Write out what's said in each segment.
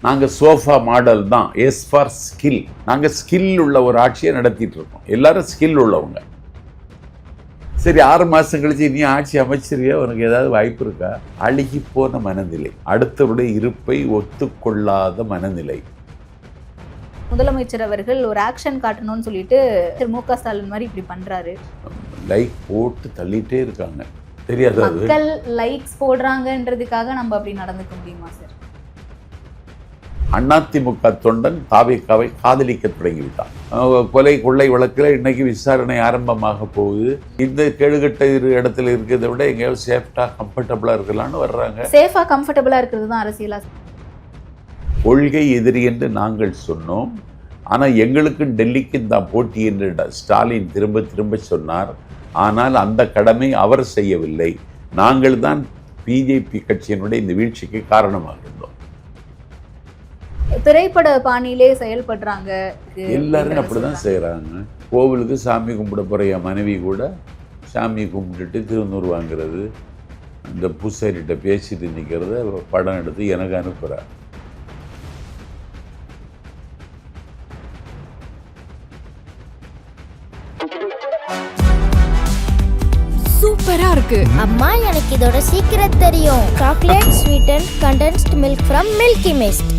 நாங்கள் sofa model தான், S for skill. நாங்கள் ஸ்கில் உள்ள ஒரு ஆட்சியை நடத்திட்டு இருக்கோம். எல்லாரும் ஸ்கில் உள்ளவங்க. சரி, 6 மாதம் கழிச்சு நீ ஆட்சி அமைச்சிருக்க, உனக்கு ஏதாவது வாய்ப்பு இருக்கா? அழுகி போன மனநிலை, அடுத்தவருடைய இருப்பை ஒத்துக்கொள்ளாத மனநிலை. முதலமைச்சர் அவர்கள் ஒரு ஆக்ஷன் காட்டணும்னு சொல்லிட்டு திரு மு க ஸ்டாலின் மாதிரி இப்படி பண்றாரு. லைக் போட்டு தள்ளிட்டே இருக்காங்க. தெரியாது, மக்கள் லைக்ஸ் போடுறாங்கன்றதுக்காக நம்ம அப்படி நடந்துக்க முடியுமா சார்? அதிமுக தொண்டன் தாவேக்காவை காதலிக்க தொடங்கிவிட்டான். கொலை கொள்ளை வழக்கில் இன்னைக்கு விசாரணை ஆரம்பமாக போகுது. இந்த கேடுகட்ட இடத்துல இருக்கிறத விட எங்கேயாவது சேஃப்டா கம்ஃபர்டபுளா இருக்கலாம்னு வர்றாங்க. சேஃபா கம்ஃபர்டபுளா இருக்கிறது தான் அரசியலா? கொள்கை எதிரி என்று நாங்கள் சொன்னோம். ஆனால் எங்களுக்கு டெல்லிக்கு தான் போட்டி என்று ஸ்டாலின் திரும்ப திரும்ப சொன்னார். ஆனால் அந்த கடமை அவர் செய்யவில்லை. நாங்கள் தான் பிஜேபி கட்சியினுடைய இந்த வீழ்ச்சிக்கு காரணமாக இருந்தோம். திரைப்பட பாணியிலே செயல்படுறாங்க. எல்லாரும் அப்படிதான் செய்யறாங்க. கோவிலுக்கு சாமி கும்பிட போற என் மனைவி கூட சாமி கும்பிட்டுட்டு திருநூறு வாங்குறது, இந்த பூசாரிகிட்ட பேசிட்டு நிற்கிறத படம் எடுத்து எனக்கு அனுப்புகிறார். சூப்பரா இருக்கு அம்மா, எனக்கு இதோட சீக்கிரம் தெரியும். Chocolate sweetened condensed milk from Milky Mist.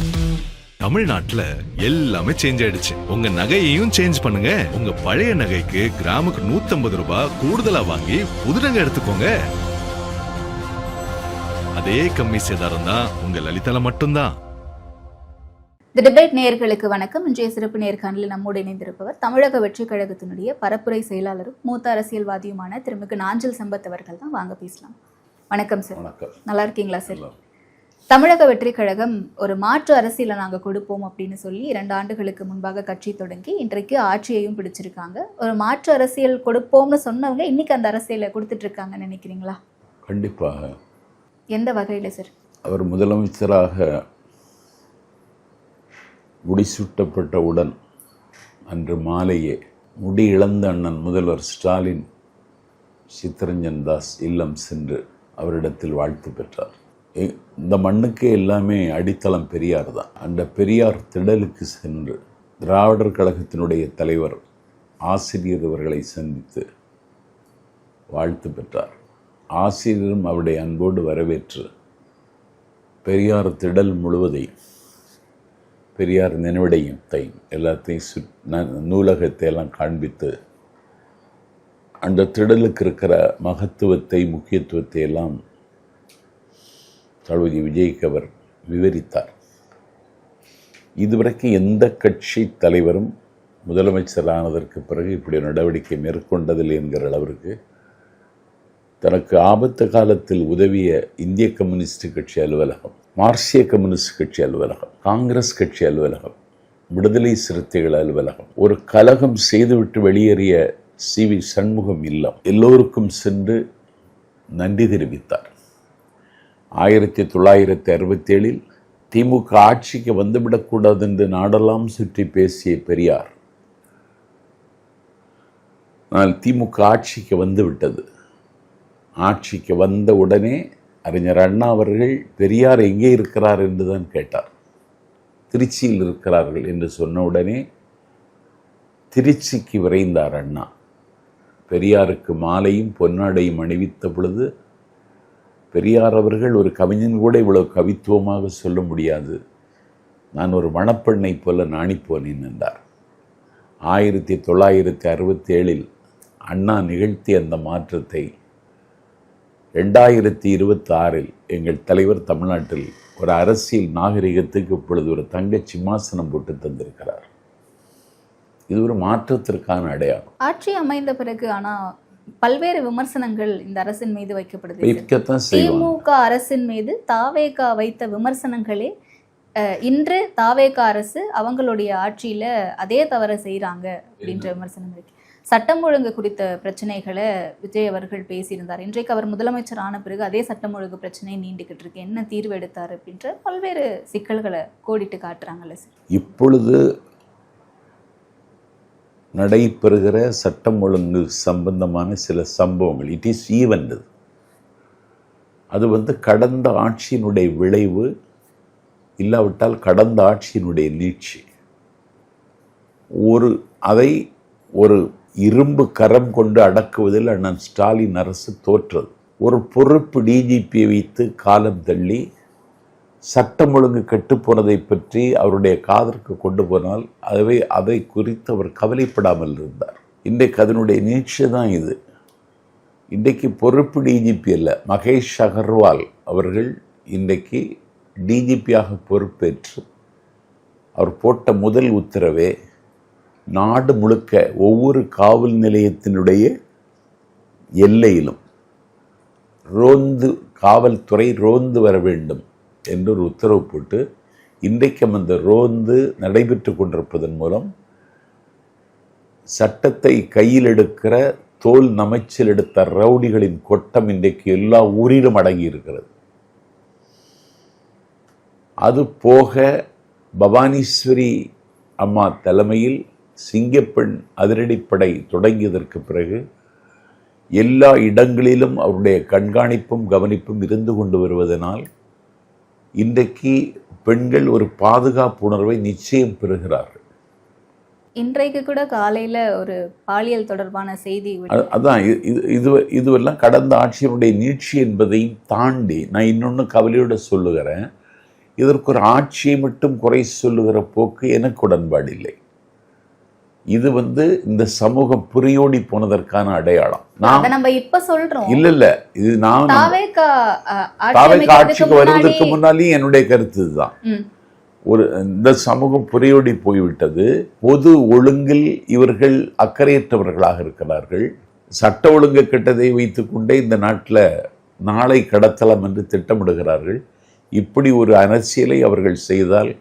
தமிழ்நாட்டுல எல்லாமே சேஞ்ச் ஆயிடுச்சு. உங்க நகையையும் சேஞ்ச் பண்ணுங்க. உங்க பழைய நகைக்கு கிராமுக்கு 150 ரூபாய் கூடுதலா வாங்கி புது நகை எடுத்துக்கோங்க. அதே கம்மி சேதாரம் தான் உங்க லலிதால மட்டும்தான். தி டிபேட் நேயர்களுக்கு வணக்கம். இன்றைய சிறப்பு நேர்காணலில் நம்மோடு இணைந்திருப்பவர் தமிழக வெற்றி கழகத்தினுடைய பரப்புரை செயலாளரும் மூத்த அரசியல்வாதியுமான திருமிகு நாஞ்சில் சம்பத் அவர்கள் தான். வாங்க பேசலாம். வணக்கம் சார். நல்லா இருக்கீங்களா சார்? தமிழக வெற்றி கழகம் ஒரு மாற்று அரசியலை நாங்கள் கொடுப்போம் அப்படின்னு சொல்லி 2 ஆண்டுகளுக்கு முன்பாக கட்சி தொடங்கி இன்றைக்கு ஆட்சியையும் பிடிச்சிருக்காங்க. ஒரு மாற்று அரசியல் கொடுப்போம்னு சொன்னவங்க இன்னைக்கு அந்த அரசியலை கொடுத்துட்டு இருக்காங்கன்னு நினைக்கிறீங்களா? கண்டிப்பாக. எந்த வகையில் சார்? அவர் முதலமைச்சராக முடிசூட்டப்பட்டவுடன் அன்று மாலையே முடி இழந்த அண்ணன் முதல்வர் ஸ்டாலின் சித்தரஞ்சன் தாஸ் இல்லம் சென்று அவரிடத்தில் வாழ்த்து பெற்றார். இந்த மண்ணுக்கு எல்லாமே அடித்தளம் பெரியார் தான். அந்த பெரியார் திடலுக்கு சென்று திராவிடர் கழகத்தினுடைய தலைவர் ஆசிரியர் அவர்களை சந்தித்து வாழ்த்து பெற்றார். ஆசிரியரும் அவருடைய அன்போடு வரவேற்று பெரியார் திடல் முழுவதையும், பெரியார் நினைவிடத்தை எல்லாத்தையும் நூலகத்தை எல்லாம் காண்பித்து அந்த திடலுக்கு இருக்கிற மகத்துவத்தை, முக்கியத்துவத்தை எல்லாம் தளபதி விஜய்க்கு அவர் விவரித்தார். இதுவரைக்கும் எந்த கட்சி தலைவரும் முதலமைச்சரானதற்கு பிறகு இப்படி நடவடிக்கை மேற்கொண்டதில்லை என்கிற அளவிற்கு தனக்கு ஆபத்து காலத்தில் உதவிய இந்திய கம்யூனிஸ்ட் கட்சி அலுவலகம், மார்க்சிய கம்யூனிஸ்ட் கட்சி அலுவலகம், காங்கிரஸ் கட்சி அலுவலகம், விடுதலை சிறுத்தைகள் அலுவலகம், ஒரு கலகம் செய்துவிட்டு வெளியேறிய CV சண்முகம் இல்லம் எல்லோருக்கும் சென்று நன்றி தெரிவித்தார். 1967 திமுக ஆட்சிக்கு வந்துவிடக்கூடாது என்று நாடெல்லாம் சுற்றி பேசிய பெரியார், ஆனால் திமுக ஆட்சிக்கு வந்துவிட்டது. ஆட்சிக்கு வந்த உடனே அறிஞர் அண்ணா அவர்கள் பெரியார் எங்கே இருக்கிறார் என்று தான் கேட்டார். திருச்சியில் இருக்கிறார்கள் என்று சொன்ன உடனே திருச்சிக்கு விரைந்தார் அண்ணா. பெரியாருக்கு மாலையும் பொன்னாடையும் அணிவித்த பொழுது பெரியார் அவர்கள் ஒரு கவிஞன் கூட இவ்வளவு கவித்துவமாக சொல்ல முடியாது, நான் ஒரு மணப்பெண்ணை போல நாணிப்போனேன் என்றார். 1967 அண்ணா நிகழ்த்திய அந்த மாற்றத்தை 2026 எங்கள் தலைவர் தமிழ்நாட்டில் ஒரு அரசியல் நாகரிகத்துக்கு இப்பொழுது ஒரு தங்க சிம்மாசனம் போட்டு தந்திருக்கிறார். இது ஒரு மாற்றத்திற்கான அடையாளம். ஆட்சி அமைந்த பிறகு ஆனா பல்வேறு விமர்சனங்கள் இந்த அரசின் மீது வைக்கப்படுது. திமுக அரசின் மீது தாவேகா வைத்த விமர்சனங்களே இன்று தாவேகா அரசு அவங்களுடைய ஆட்சியில அதே தவற செய்யறாங்க அப்படின்ற விமர்சனம் இருக்கு. சட்டம் ஒழுங்கு குறித்த பிரச்சனைகளை விஜய் அவர்கள் பேசியிருந்தார். இன்றைக்கு அவர் முதலமைச்சர் ஆன பிறகு அதே சட்டம் ஒழுங்கு பிரச்சனை நீண்டிக்கிட்டு இருக்கு. என்ன தீர்வு எடுத்தார் அப்படின்ற பல்வேறு சிக்கல்களை கோடிட்டு காட்டுறாங்கல்ல சார். இப்பொழுது நடைபெறுகிற சட்டம் ஒழுங்கு சம்பந்தமான சில சம்பவங்கள், இட் இஸ் ஈவென்ட். அது கடந்த ஆட்சியினுடைய விளைவு. இல்லாவிட்டால் கடந்த ஆட்சியினுடைய நீட்சி. அதை ஒரு இரும்பு கரம் கொண்டு அடக்குவதில் அண்ணன் ஸ்டாலின் அரசு தோற்றது. ஒரு பொறுப்பு டிஜிபியை வைத்து காலம் தள்ளி சட்டம் ஒழுங்கு கெட்டுப்போனதை பற்றி அவருடைய காதற்கு கொண்டு போனால் அதை குறித்து அவர் கவலைப்படாமல் இருந்தார். இன்றைக்கு அதனுடைய நீட்சி தான் இது. இன்றைக்கு பொறுப்பு டிஜிபி அல்ல, மகேஷ் அகர்வால் அவர்கள் இன்றைக்கு டிஜிபியாக பொறுப்பேற்று அவர் போட்ட முதல் உத்தரவே நாடு முழுக்க ஒவ்வொரு காவல் நிலையத்தினுடைய எல்லையிலும் காவல்துறை ரோந்து வர வேண்டும் என்று ஒரு உத்தரவு போட்டு இன்றைக்கும் அந்த ரோந்து நடைபெற்று கொண்டிருப்பதன் மூலம் சட்டத்தை கையில் எடுக்கிற தோல் நமைச்சல் எடுத்த ரவுடிகளின் கொட்டம் இன்றைக்கு எல்லா ஊரிலும் அடங்கி இருக்கிறது. அது போக பவானீஸ்வரி அம்மா தலைமையில் சிங்கப்பெண் அதிரடிப்படை தொடங்கியதற்கு பிறகு எல்லா இடங்களிலும் அவருடைய கண்காணிப்பும் கவனிப்பும் இருந்து கொண்டு வருவதனால் இன்றைக்கு பெண்கள் ஒரு பாதுகாப்பு உணர்வை நிச்சயம் பெறுகிறார்கள். இன்றைக்கு கூட காலையில் ஒரு பாலியல் தொடர்பான செய்தி, அதான் இதுவெல்லாம் கடந்த ஆட்சியினுடைய நீட்சி என்பதையும் தாண்டி நான் இன்னொன்று கவலையோடு சொல்லுகிறேன். இதற்கு ஒரு ஆட்சியை மட்டும் குறை சொல்லுகிற போக்கு எனக்கு உடன்பாடு இல்லை. இது இந்த சமூகம் புரியோடி போனதற்கான அடையாளம். நம்ம இப்ப சொல்றோம் இல்ல இது நான் தாவேகா ஆட்சிக்கு வருவதற்கு முன்னாலேயும் என்னுடைய கருத்து இதுதான். இந்த சமூகம் புரியோடி போய்விட்டது. பொது ஒழுங்கில் இவர்கள் அக்கறையற்றவர்களாக இருக்கிறார்கள். சட்ட ஒழுங்கு கெட்டதை வைத்துக்கொண்டே இந்த நாட்டில் நாளை கடத்தலாம் என்று திட்டமிடுகிறார்கள். இப்படி ஒரு அரசியலை அவர்கள் செய்தால்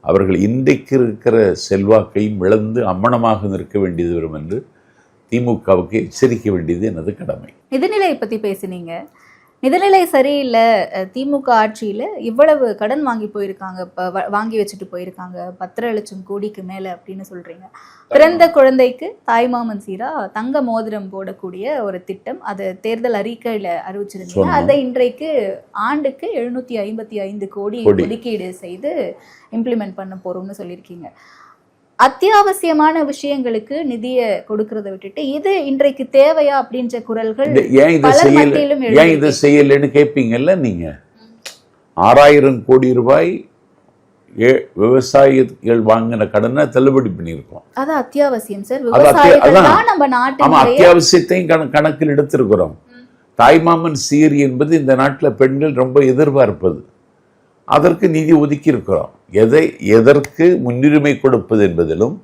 அவர்கள் இன்றைக்கு இருக்கிற செல்வாக்கையும் இழந்து அம்மனமாக நிற்க வேண்டியது வரும் என்று திமுகவுக்கு எச்சரிக்க வேண்டியது எனது கடமை. நிதிநிலை பற்றி பேசினீங்க. நிதிநிலை சரியில்லை, திமுக ஆட்சியில் இவ்வளவு கடன் வாங்கி வச்சுட்டு போயிருக்காங்க, 10 லட்சம் கோடிக்கு மேலே அப்படின்னு சொல்கிறீங்க. பிறந்த குழந்தைக்கு தாய்மாமன் சீரா தங்க மோதிரம் போடக்கூடிய ஒரு திட்டம், அது தேர்தல் அறிக்கையில் அறிவிச்சிருந்தீங்க. அதை இன்றைக்கு ஆண்டுக்கு 755 கோடி ஒதுக்கீடு செய்து இம்ப்ளிமெண்ட் பண்ண போகிறோம்னு சொல்லியிருக்கீங்க. அத்தியாவசியமான விஷயங்களுக்கு நிதியை கொடுக்கறத விட்டுட்டு இது இன்றைக்கு தேவையா அப்படின்ற குரல்கள் ஏன் இதை செய்யலன்னு கேட்பீங்கல்ல நீங்க. 6000 கோடி ரூபாய் விவசாயிகள் வாங்கின கடனை தள்ளுபடி பண்ணியிருக்கோம். அது அத்தியாவசியம் சார். அத்தியாவசியத்தையும் கணக்கில் எடுத்திருக்கிறோம். தாய்மாமன் சீர் என்பது இந்த நாட்டில் பெண்கள் ரொம்ப எதிர்பார்ப்பது. அதற்கு நிதி ஒதுக்கி இருக்கிறோம். எதற்கு முன்னுரிமை கொடுப்பது என்பதிலும்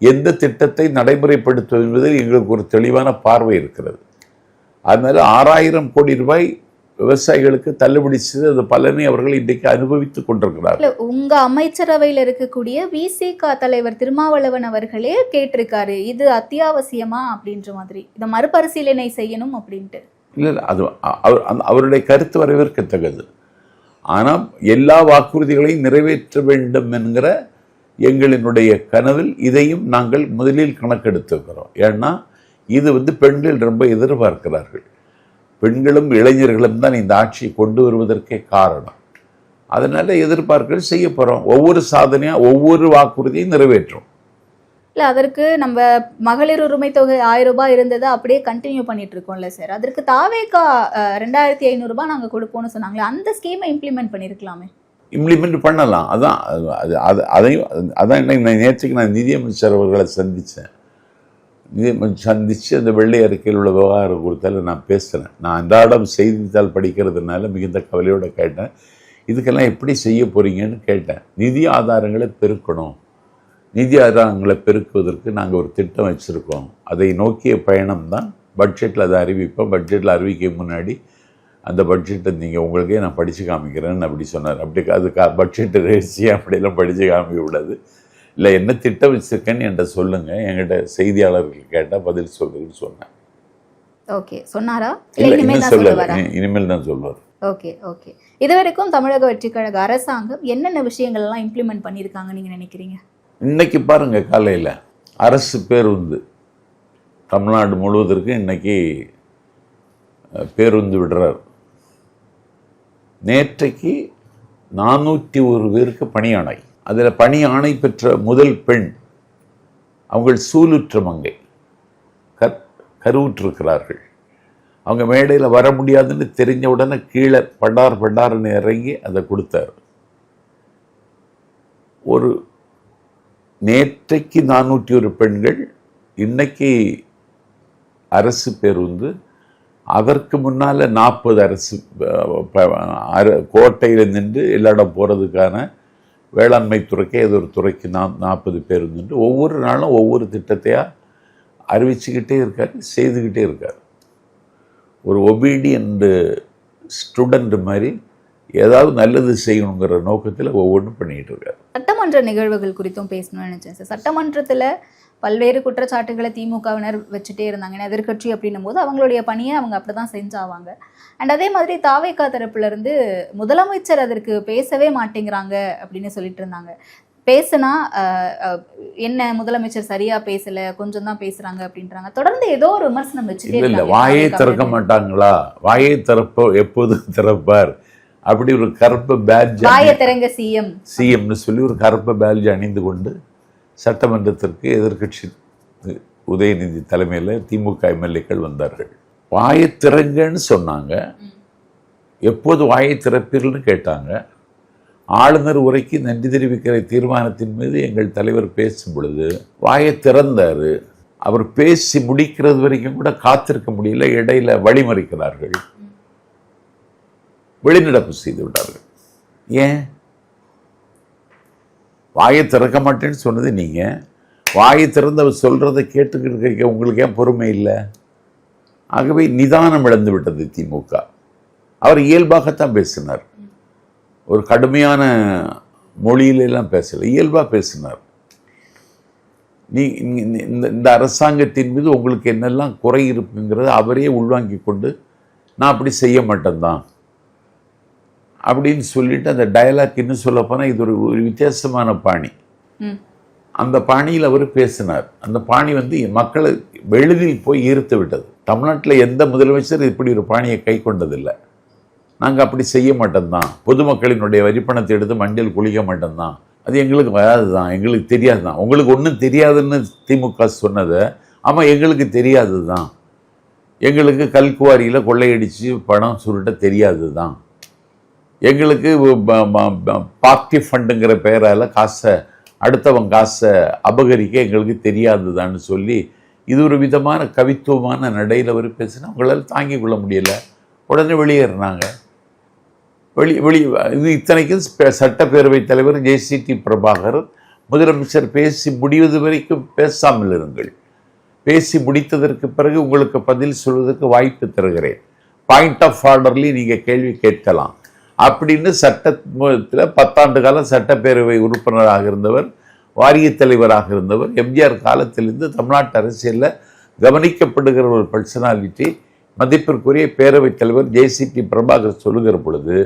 எந்த திட்டத்தை நடைமுறைப்படுத்துவது என்பதில் எங்களுக்கு ஒரு தெளிவான பார்வை இருக்கிறது. அதனால 6000 கோடி ரூபாய் விவசாயிகளுக்கு தள்ளுபடி செய்து அது பலனை அவர்கள் இன்றைக்கு அனுபவித்துக் கொண்டிருக்கிறார்கள். உங்க அமைச்சரவையில் இருக்கக்கூடிய விசிக தலைவர் திருமாவளவன் அவர்களே கேட்டிருக்காரு, இது அத்தியாவசியமா அப்படின்ற மாதிரி, இதை மறுபரிசீலனை செய்யணும் அப்படின்ட்டு. இல்லை, அது அவருடைய கருத்து வரவேற்கத்தக்கது. ஆனால் எல்லா வாக்குறுதிகளையும் நிறைவேற்ற வேண்டும் என்கிற எங்களினுடைய கனவில் இதையும் நாங்கள் முதலில் கணக்கெடுத்துக்கிறோம். ஏன்னா இது பெண்கள் ரொம்ப எதிர்பார்க்கிறார்கள். பெண்களும் இளைஞர்களும் தான் இந்த ஆட்சியை கொண்டு வருவதற்கே காரணம். அதனால எதிர்பார்க்க செய்ய போகிறோம். ஒவ்வொரு சாதனையாக ஒவ்வொரு வாக்குறுதியும் நிறைவேற்றும். இல்லை, அதற்கு நம்ம மகளிர் உரிமை தொகை 1000 ரூபாய் இருந்ததை அப்படியே கண்டினியூ பண்ணிட்டு இருக்கோம்ல சார். அதற்கு தாவேகா 2500 ரூபாய் நாங்கள் கொடுப்போம்னு சொன்னாங்களே, அந்த ஸ்கீமை இம்ப்ளிமெண்ட் பண்ணியிருக்கலாமே. இம்ப்ளிமெண்ட் பண்ணலாம். அதான் நேற்றுக்கு நான் நிதியமைச்சர் அவர்களை சந்தித்தேன். சந்தித்து அந்த வெள்ளை அறிக்கையில் உள்ள விவகாரம் குறித்தால நான் பேசுகிறேன். நான் அன்றாடம் செய்தித்தாள் படிக்கிறதுனால மிகுந்த கவலையோடு கேட்டேன், இதுக்கெல்லாம் எப்படி செய்ய போகிறீங்கன்னு கேட்டேன். நிதி ஆதாரங்களை பெருக்கணும், நிதி ஆதாரங்களை பெருக்குவதற்கு நாங்கள் ஒரு திட்டம் வச்சுருக்கோம், அதை நோக்கிய பயணம் தான். பட்ஜெட்டில் அதை அறிவிப்போம். பட்ஜெட்டில் அறிவிக்க முன்னாடி அந்த பட்ஜெட்டை நீங்கள் உங்களுக்கே நான் படித்து காமிக்கிறேன்னு அப்படி சொன்னார். அப்படி அது பட்ஜெட்டு ரேசியாக அப்படியெல்லாம் படித்து காமிக்க கூடாது. இல்லை, என்ன திட்டம் வச்சுருக்கேன்னு என்கிட்ட சொல்லுங்கள், என்கிட்ட செய்தியாளர்கள் கேட்டால் பதில் சொல்லுன்னு சொன்னேன். ஓகே, சொன்னாரா? இனிமேல் தான் சொல்வார். Okay okay. இதுவரைக்கும் தமிழக வெற்றிக்கழக அரசாங்கம் என்னென்ன விஷயங்கள்லாம் இம்ப்ளிமெண்ட் பண்ணியிருக்காங்க நீங்கள் நினைக்கிறீங்க? இன்னைக்கு பாருங்க, காலையில் அரசு பேருந்து தமிழ்நாடு முழுவதற்கு இன்னைக்கு பேருந்து விடுறார். நேற்றைக்கு 401 பேருக்கு பணி ஆணை. அதில் பணி ஆணை பெற்ற முதல் பெண், அவங்கள் சூலுற்ற மங்கை, கருவுற்றிருக்கிறார்கள். அவங்க மேடையில் வர முடியாதுன்னு தெரிஞ்ச உடனே கீழே படார்னு இறங்கி அதை கொடுத்தார். ஒரு நேற்றைக்கு 401 பெண்கள், இன்னைக்கு அரசு பேருந்து, அதற்கு முன்னால் 40 அரசு கோட்டையில் நின்று எல்லா இடம் போகிறதுக்கான வேளாண்மை துறைக்கே ஏதோ ஒரு துறைக்கு 40 பேர் நின்று ஒவ்வொரு நாளும் ஒவ்வொரு திட்டத்தையாக அறிவிச்சுக்கிட்டே இருக்கார், செய்துக்கிட்டே இருக்கார். ஒரு ஒபீடியன்ட் ஸ்டூடெண்ட் மாதிரி ஏதாவது நல்லது செய்யணுங்கிற நோக்கத்தில் ஒவ்வொன்றும் பண்ணிகிட்டு இருக்கார். சட்டமன்ற நிகழ்வுகள் குறித்தும் பேசணும்னு நினைச்சேன் சார். சட்டமன்றத்தில் பல்வேறு குற்றச்சாட்டுகளை திமுகவினர் வச்சுட்டே இருந்தாங்க. ஏன்னா எதிர்கட்சி அப்படின்னும் போது அவங்களுடைய பணியை அவங்க அப்படிதான் செஞ்சாவாங்க. அண்ட் அதே மாதிரி தாவேகா தரப்புல இருந்து முதலமைச்சர் அதற்கு பேசவே மாட்டேங்கிறாங்க அப்படின்னு சொல்லிட்டு இருந்தாங்க. பேசுனா என்ன முதலமைச்சர் சரியா பேசல, கொஞ்சம் தான் பேசுறாங்க அப்படின்றாங்க. தொடர்ந்து ஏதோ ஒரு விமர்சனம் வச்சுட்டே இல்லை, வாயை திறக்க மாட்டாங்களா? வாயை எப்போது திறப்பார்? அப்படி ஒரு கருப்பு பேட்ஜ், வாயை திறங்க சிஎம்னு சொல்லி ஒரு கருப்பு பேட்ஜ் அணிந்து கொண்டு சட்டமன்றத்திற்கு எதிர்கட்சி உதயநிதி தலைமையில் திமுக எம்எல்ஏக்கள் வந்தார்கள். வாயை திறங்கன்னு சொன்னாங்க. எப்போது வாயை திறப்பீர்கள்னு கேட்டாங்க. ஆளுநர் உரைக்கு நன்றி தெரிவிக்கிற தீர்மானத்தின் மீது எங்கள் தலைவர் பேசும் பொழுது வாயை திறந்தார். அவர் பேசி முடிக்கிறது வரைக்கும் கூட காத்திருக்க முடியல, இடையில வழிமறிக்கிறார்கள், வெளிநடப்பு செய்து விட்டார்கள். ஏன்? வாயை திறக்க மாட்டேன்னு சொன்னது நீங்க. வாயை திறந்து அவர் சொல்றதை கேட்டுக்கிட்டு இருக்க உங்களுக்கு ஏன் பொறுமை இல்லை? ஆகவே நிதானம் இழந்து விட்டது திமுக. அவர் இயல்பாகத்தான் பேசினார், ஒரு கடுமையான மொழியிலெல்லாம் பேசல, இயல்பாக பேசினார். இந்த அரசாங்கத்தின் மீது உங்களுக்கு என்னெல்லாம் குறை இருக்குங்கிறத அவரே உள்வாங்கி கொண்டு நான் அப்படி செய்ய மாட்டேன்தான் அப்படின்னு சொல்லிட்டு அந்த டயலாக் இன்னும் சொல்ல போனால் இது ஒரு வித்தியாசமான பாணி. அந்த பாணியில் அவர் பேசினார். அந்த பாணி மக்களை எளிதில் போய் ஈர்த்து விட்டது. தமிழ்நாட்டில் எந்த முதலமைச்சர் இப்படி ஒரு பாணியை கை கொண்டதில்லை. நாங்கள் அப்படி செய்ய மாட்டோம்தான், பொதுமக்களினுடைய வரிப்பணத்தை எடுத்து மண்டியில் குளிக்க மாட்டோம்தான், அது எங்களுக்கு வராது தான், எங்களுக்கு தெரியாது தான். உங்களுக்கு ஒன்றும் தெரியாதுன்னு திமுக சொன்னதை ஆமாம் எங்களுக்கு தெரியாது தான், எங்களுக்கு கல்குவாரியில் கொள்ளையடித்து பணம் சுருட்ட தெரியாது தான், எங்களுக்கு பார்ட்டி ஃபண்டுங்கிற பெயரால் அடுத்தவங்க காசை அபகரிக்க எங்களுக்கு தெரியாதுதான்னு சொல்லி இது ஒரு விதமான கவித்துவமான நடையில் அவர் பேசினா அவங்களால் தாங்கிக் கொள்ள முடியலை. உடனே வெளியேறினாங்க. இது இத்தனைக்கும் சட்டப்பேரவைத் தலைவர் ஜேசிடி பிரபாகர் முதலமைச்சர் பேசி முடிவது வரைக்கும் பேசாமல் இருங்கள், பேசி முடித்ததற்கு பிறகு உங்களுக்கு பதில் சொல்வதற்கு வாய்ப்பு தருகிறேன், பாயிண்ட் ஆஃப் ஆர்டர்லி நீங்கள் கேள்வி கேட்கலாம் அப்படின்னு சட்டத்தில் 10 ஆண்டு காலம் சட்டப்பேரவை உறுப்பினராக இருந்தவர், வாரிய தலைவராக இருந்தவர், எம்ஜிஆர் காலத்திலிருந்து தமிழ்நாட்டு அரசியலில் கவனிக்கப்படுகிற ஒரு பர்சனாலிட்டி மதிப்பிற்குரிய பேரவைத் தலைவர் ஜேசிடி பிரபாகர் சொல்லுகிற பொழுது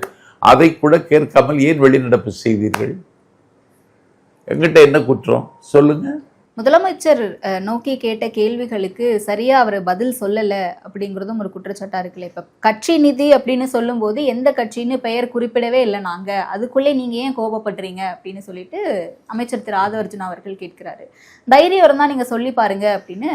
அதை கூட கேட்காமல் ஏன் வெளிநடப்பு செய்தீர்கள்? எங்கிட்ட என்ன குற்றம் சொல்லுங்க? முதலமைச்சர் நோக்கி கேட்ட கேள்விகளுக்கு சரியா அவர் பதில் சொல்லல அப்படிங்கிறதும் ஒரு குற்றச்சாட்டா இருக்குல்ல. இப்ப கட்சி நிதி அப்படின்னு சொல்லும் போது எந்த கட்சின்னு பெயர் குறிப்பிடவே இல்லை, நாங்க அதுக்குள்ளே நீங்க ஏன் கோபப்படுறீங்க அப்படின்னு சொல்லிட்டு அமைச்சர் திரு ஆதவர்ஜுனா அவர்கள் கேட்கிறாரு. தைரியம் இருந்தா நீங்க சொல்லி பாருங்க அப்படின்னு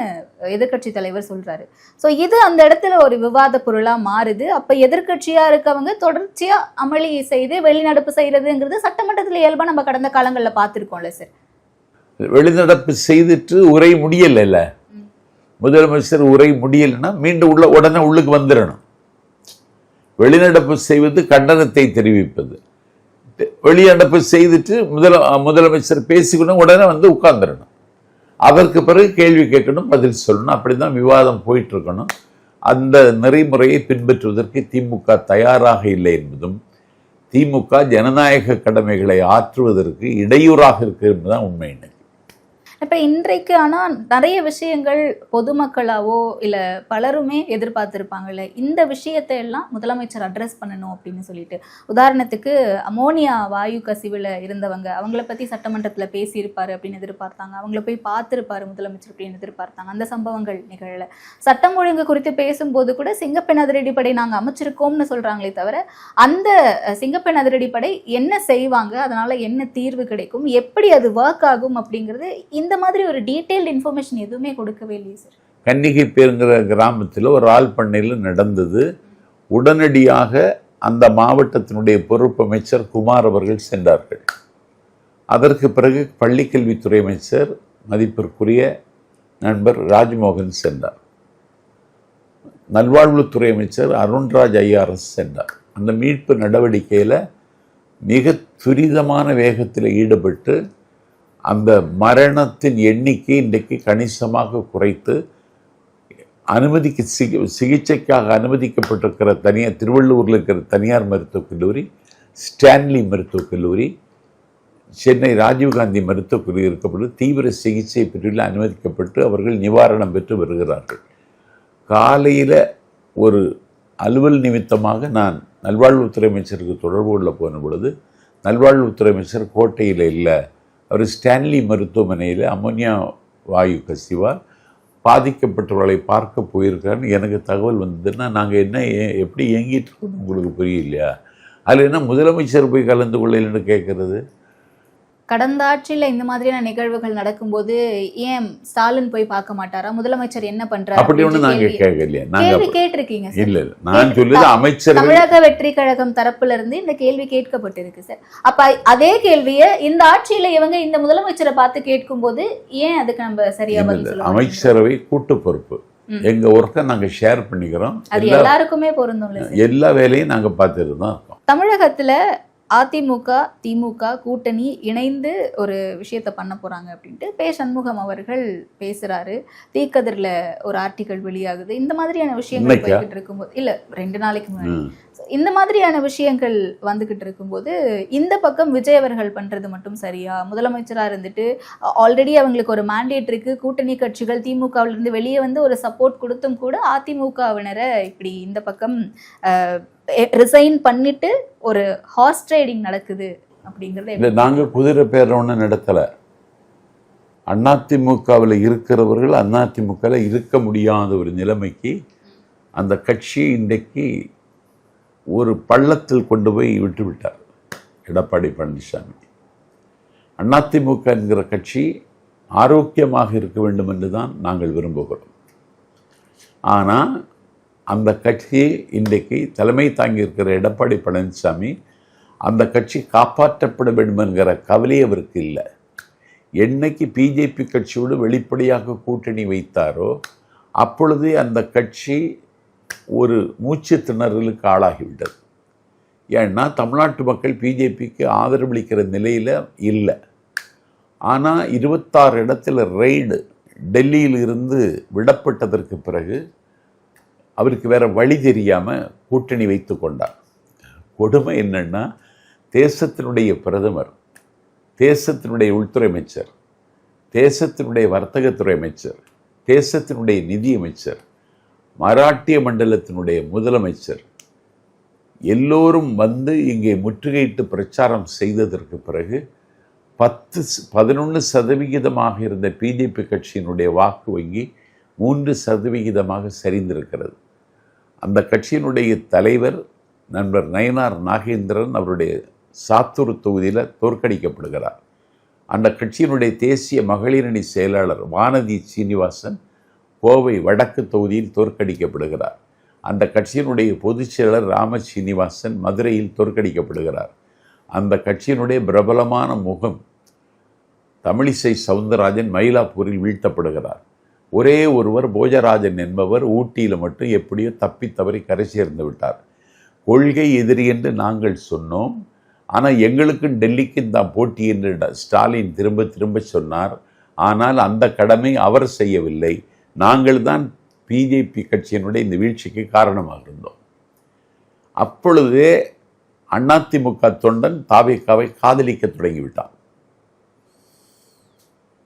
எதிர்கட்சி தலைவர் சொல்றாரு. ஸோ இது அந்த இடத்துல ஒரு விவாத பொருளா மாறுது. அப்ப எதிர்கட்சியா இருக்கவங்க தொடர்ச்சியா அமளி செய்து வெளிநடப்பு செய்யறதுங்கிறது சட்டமன்றத்தில் இயல்பா நம்ம கடந்த காலங்களில் பார்த்துருக்கோம்ல சார். வெளிநடப்பு செய்துட்டு உரை முடியல, முதலமைச்சர் உரை முடியலைன்னா மீண்டும் உடனே உள்ளுக்கு வந்துடணும். வெளிநடப்பு செய்வது கண்டனத்தை தெரிவிப்பது, வெளிநடப்பு செய்துட்டு முதலமைச்சர் பேசிக்கணும், உடனே உட்கார்ந்துடணும். அதற்கு பிறகு கேள்வி கேட்கணும், பதில் சொல்லணும். அப்படிதான் விவாதம் போயிட்டு இருக்கணும். அந்த நெறிமுறையை பின்பற்றுவதற்கு திமுக தயாராக இல்லை என்பதும் திமுக ஜனநாயக கடமைகளை ஆற்றுவதற்கு இடையூறாக இருக்கு என்பதுதான் உண்மை. இப்போ இன்றைக்கு ஆனால் நிறைய விஷயங்கள் பொதுமக்களாவோ இல்லை பலருமே எதிர்பார்த்துருப்பாங்கல்ல, இந்த விஷயத்தை எல்லாம் முதலமைச்சர் அட்ரஸ் பண்ணணும் அப்படின்னு சொல்லிட்டு. உதாரணத்துக்கு அமோனியா வாயு கசிவில் இருந்தவங்க, அவங்கள பற்றி சட்டமன்றத்தில் பேசியிருப்பார் அப்படின்னு எதிர்பார்த்தாங்க. அவங்கள போய் பார்த்துருப்பாரு முதலமைச்சர் அப்படின்னு எதிர்பார்த்தாங்க. அந்த சம்பவங்கள் நிகழலை. சட்டம் ஒழுங்கு குறித்து பேசும்போது கூட சிங்கப்பெண் அதிரடிப்படை நாங்கள் அமைச்சிருக்கோம்னு சொல்கிறாங்களே தவிர அந்த சிங்கப்பெண் அதிரடிப்படை என்ன செய்வாங்க, அதனால் என்ன தீர்வு கிடைக்கும், எப்படி அது ஒர்க் ஆகும் அப்படிங்கிறது இந்த மாதிரி ஒரு டீட்டெயில்டு இன்ஃபர்மேஷன் எதுவுமே கொடுக்கவே இல்லையே சார். கன்னிகை பேருங்கிற கிராமத்தில் ஒரு ஆள் பண்ணையில் நடந்தது. உடனடியாக அந்த மாவட்டத்தினுடைய பொறுப்பு அமைச்சர் குமார் அவர்கள் சென்றார்கள். அதற்கு பிறகு பள்ளிக்கல்வித்துறை அமைச்சர் மதிப்பிற்குரிய நண்பர் ராஜ்மோகன் சென்றார். நல்வாழ்வுத்துறை அமைச்சர் அருண்ராஜ் ஐஆர்எஸ் சென்றார். அந்த மீட்பு நடவடிக்கையில் மிக துரிதமான வேகத்தில் ஈடுபட்டு அந்த மரணத்தின் எண்ணிக்கை இன்றைக்கு கணிசமாக குறைத்து சிகிச்சைக்காக அனுமதிக்கப்பட்டிருக்கிற திருவள்ளூரில் இருக்கிற தனியார் மருத்துவக் கல்லூரி, ஸ்டான்லி மருத்துவக் கல்லூரி, சென்னை ராஜீவ்காந்தி மருத்துவக் கல்லூரி இருக்கப்பட்டு தீவிர சிகிச்சை பிரிவில் அனுமதிக்கப்பட்டு அவர்கள் நிவாரணம் பெற்று வருகிறார்கள். காலையில் ஒரு அலுவல் நிமித்தமாக நான் நல்வாழ்வுத்துறை அமைச்சருக்கு தொடர்பு கொள்ள போன பொழுது நல்வாழ்வுத்துறை அமைச்சர் கோட்டையில் இல்லை, அவர் ஸ்டான்லி மருத்துவமனையில் அமோனியா வாயு கசிவால் பாதிக்கப்பட்டவர்களை பார்க்க போயிருக்காருன்னு எனக்கு தகவல் வந்ததுன்னா நாங்கள் என்ன எப்படி இயங்கிட்டு இருக்கோம் உங்களுக்கு புரியலையா? அதில் என்ன முதலமைச்சர் போய் கலந்து கொள்ளலன்னு கேட்குறது? கடந்த ஆட்சியில் இந்த மாதிரியான நிகழ்வுகள் நடக்கும்போது ஏன் ஸ்டாலின் போய் பார்க்க மாட்டாரா? முதலமைச்சர் என்ன பண்றாரு அப்படி ஒன்று நாங்கள் கேட்கலையா? கேள்வி கேட்டிருக்கீங்க சார். இல்லை, நான் சொல்லுது அமைச்சர் தமிழக வெற்றி கழகம் தரப்புல இருந்து இந்த கேள்வி கேட்கப்பட்டிருக்கு சார். அப்ப அதே கேள்வியை இந்த ஆட்சியில இவங்க இந்த முதலமைச்சரை பார்த்து கேட்கும் போது ஏன் அதுக்கு நம்ம சரியா பதில் சொல்ல? அமைச்சரவை கூட்டு பொறுப்பு, எங்க ஒர்க்கை நாங்க ஷேர் பண்ணிக்கிறோம். அது எல்லாருக்குமே பொருந்தும். எல்லா வேலையும் நாங்க பார்த்துட்டு தான் இருக்கோம். தமிழகத்துல அதிமுக திமுக கூட்டணி இணைந்து ஒரு விஷயத்த பண்ண போறாங்க அப்படின்ட்டு பே. சண்முகம் அவர்கள் பேசுறாரு. தீக்கதிரில் ஒரு ஆர்டிக்கல் வெளியாகுது. இந்த மாதிரியான விஷயங்கள் போய்கிட்டு இருக்கும்போது, இல்ல 2 நாளைக்கு முன்னாடி இந்த மாதிரியான விஷயங்கள் வந்துகிட்டு இருக்கும்போது இந்த பக்கம் விஜய் அவர்கள் பண்றது மட்டும் சரியா? முதலமைச்சராக இருந்துட்டு ஆல்ரெடி அவங்களுக்கு ஒரு மேண்டேட் இருக்கு. கூட்டணி கட்சிகள் திமுகவிலிருந்து வெளியே வந்து ஒரு சப்போர்ட் கொடுத்தும் கூட அதிமுகவினரை இப்படி இந்த பக்கம் ரிசைன் பண்ணிட்டு ஒரு ஹார்ஸ் ரைடிங் நடக்குது அப்படிங்கிறது. இல்லை, நாங்கள் குதிரை பேரவனை நடத்தலை. அதிமுகவில் இருக்கிறவர்கள் அதிமுகவில் இருக்க முடியாத ஒரு நிலைமைக்கு அந்த கட்சி இன்றைக்கு ஒரு பள்ளத்தில் கொண்டு போய் விட்டுவிட்டார் எடப்பாடி பழனிசாமி. அதிமுக என்கிற கட்சி ஆரோக்கியமாக இருக்க வேண்டும் என்று தான் நாங்கள் விரும்புகிறோம். ஆனால் அந்த கட்சியை இன்றைக்கு தலைமை தாங்கி இருக்கிற எடப்பாடி பழனிசாமி அந்த கட்சி காப்பாற்றப்பட வேண்டும் என்கிற கவலை அவருக்கு இல்லை. என்னைக்கு பிஜேபி கட்சியோடு வெளிப்படையாக கூட்டணி வைத்தாரோ அப்பொழுதே அந்த கட்சி ஒரு மூச்சு திணறலுக்கு ஆளாகிவிட்டது. ஏன்னா தமிழ்நாட்டு மக்கள் பிஜேபிக்கு ஆதரவளிக்கிற நிலையில் இல்லை. ஆனால் 26 இடத்துல ரெய்டு டெல்லியில் இருந்து விடப்பட்டதற்கு பிறகு அவருக்கு வேற வழி தெரியாமல் கூட்டணி வைத்து கொண்டார். கொடுமை என்னன்னா, தேசத்தினுடைய பிரதமர், தேசத்தினுடைய உள்துறை அமைச்சர், தேசத்தினுடைய வர்த்தகத்துறை அமைச்சர், தேசத்தினுடைய நிதி அமைச்சர், மராட்டிய மண்டலத்தினுடைய முதலமைச்சர் எல்லோரும் வந்து இங்கே முற்றுகையிட்டு பிரச்சாரம் செய்ததற்கு பிறகு 11% இருந்த பிஜேபி கட்சியினுடைய வாக்கு வங்கி 3% சரிந்திருக்கிறது. அந்த கட்சியினுடைய தலைவர் நண்பர் நயனார் நாகேந்திரன் அவருடைய சாத்தூர் தொகுதியில் தோற்கடிக்கப்படுகிறார். அந்த கட்சியினுடைய தேசிய மகளிரணி செயலாளர் வானதி சீனிவாசன் கோவை வடக்கு தொகுதியில் தோற்கடிக்கப்படுகிறார். அந்த கட்சியினுடைய பொதுச் செயலர் ராம சீனிவாசன் மதுரையில் தோற்கடிக்கப்படுகிறார். அந்த கட்சியினுடைய பிரபலமான முகம் தமிழிசை சவுந்தரராஜன் மயிலாப்பூரில் வீழ்த்தப்படுகிறார். ஒரே ஒருவர் போஜராஜன் என்பவர் ஊட்டியில் மட்டும் எப்படியோ தப்பி தவறி கரை சேர்ந்து விட்டார். கொள்கை எதிரி என்று நாங்கள் சொன்னோம், ஆனால் எங்களுக்கும் டெல்லிக்கும் தான் போட்டி என்று ஸ்டாலின் திரும்ப திரும்ப சொன்னார். ஆனால் அந்த கடமை அவர் செய்யவில்லை. நாங்கள் தான் பிஜேபி கட்சியினுடைய இந்த வீழ்ச்சிக்கு காரணமாக இருந்தோம். அப்பொழுதே அதிமுக தொண்டன் தாவேகாவை காதலிக்க தொடங்கிவிட்டான்.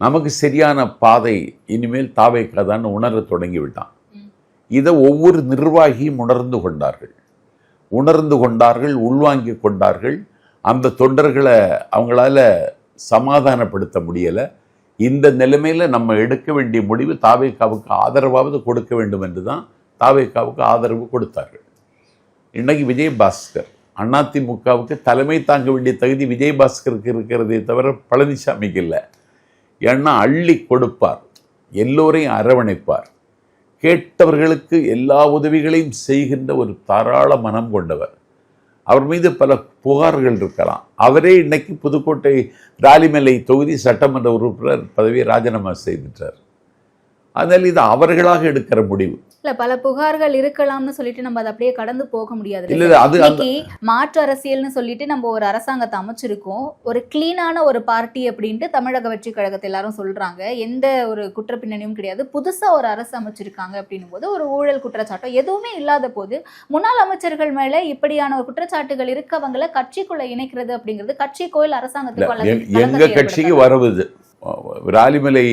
நமக்கு சரியான பாதை இனிமேல் தாவேக்காதான்னு உணர தொடங்கி விட்டான். இதை ஒவ்வொரு நிர்வாகியும் உணர்ந்து கொண்டார்கள், உள்வாங்கி கொண்டார்கள். அந்த தொண்டர்களை அவங்களால சமாதானப்படுத்த முடியலை. இந்த நிலைமையில் நம்ம எடுக்க வேண்டிய முடிவு தாவேக்காவுக்கு ஆதரவாவது கொடுக்க வேண்டும் என்று தான் தாவேக்காவுக்கு ஆதரவு கொடுத்தார்கள். இன்னைக்கு விஜயபாஸ்கர் அதிமுகவுக்கு தலைமை தாங்க வேண்டிய தகுதி விஜயபாஸ்கருக்கு இருக்கிறதே தவிர பழனிசாமிக்கு இல்லை. ஏன்னா அள்ளி கொடுப்பார், எல்லோரையும் அரவணைப்பார், கேட்டவர்களுக்கு எல்லா உதவிகளையும் செய்கின்ற ஒரு தாராள மனம் கொண்டவர். அவர் மீது பல புகார்கள் இருக்கலாம். அவரே இன்னைக்கு புதுக்கோட்டை ராலிமலை தொகுதி சட்டமன்ற உறுப்பினர் பதவியை ராஜினாமா செய்துட்டார். அதனால் இது அவர்களாக எடுக்கிற முடிவு. இல்ல பல புகார்கள் இருக்கலாம்னு சொல்லிட்டு நம்ம அதை அப்படியே கடந்து போக முடியாது. மாற்று அரசியல்னு சொல்லிட்டு நம்ம ஒரு அரசாங்கத்தை அமைச்சிருக்கோம், ஒரு கிளீனான ஒரு பார்ட்டி அப்படின்ட்டு தமிழக வெற்றி கழகத்தை எல்லாரும் சொல்றாங்க. எந்த ஒரு குற்றப்பின்னணியும் கிடையாது, புதுசா ஒரு அரசு அமைச்சிருக்காங்க அப்படின்னும் போது ஒரு ஊழல் குற்றச்சாட்டம் எதுவுமே இல்லாத போது முன்னாள் அமைச்சர்கள் மேல இப்படியான ஒரு குற்றச்சாட்டுகள் இருக்கவங்களை கட்சிக்குள்ள இணைக்கிறது அப்படிங்கிறது கட்சிக்கோ இல்ல அரசாங்கத்துக்கு எங்க கட்சிக்கு வருவது. ராலிமலை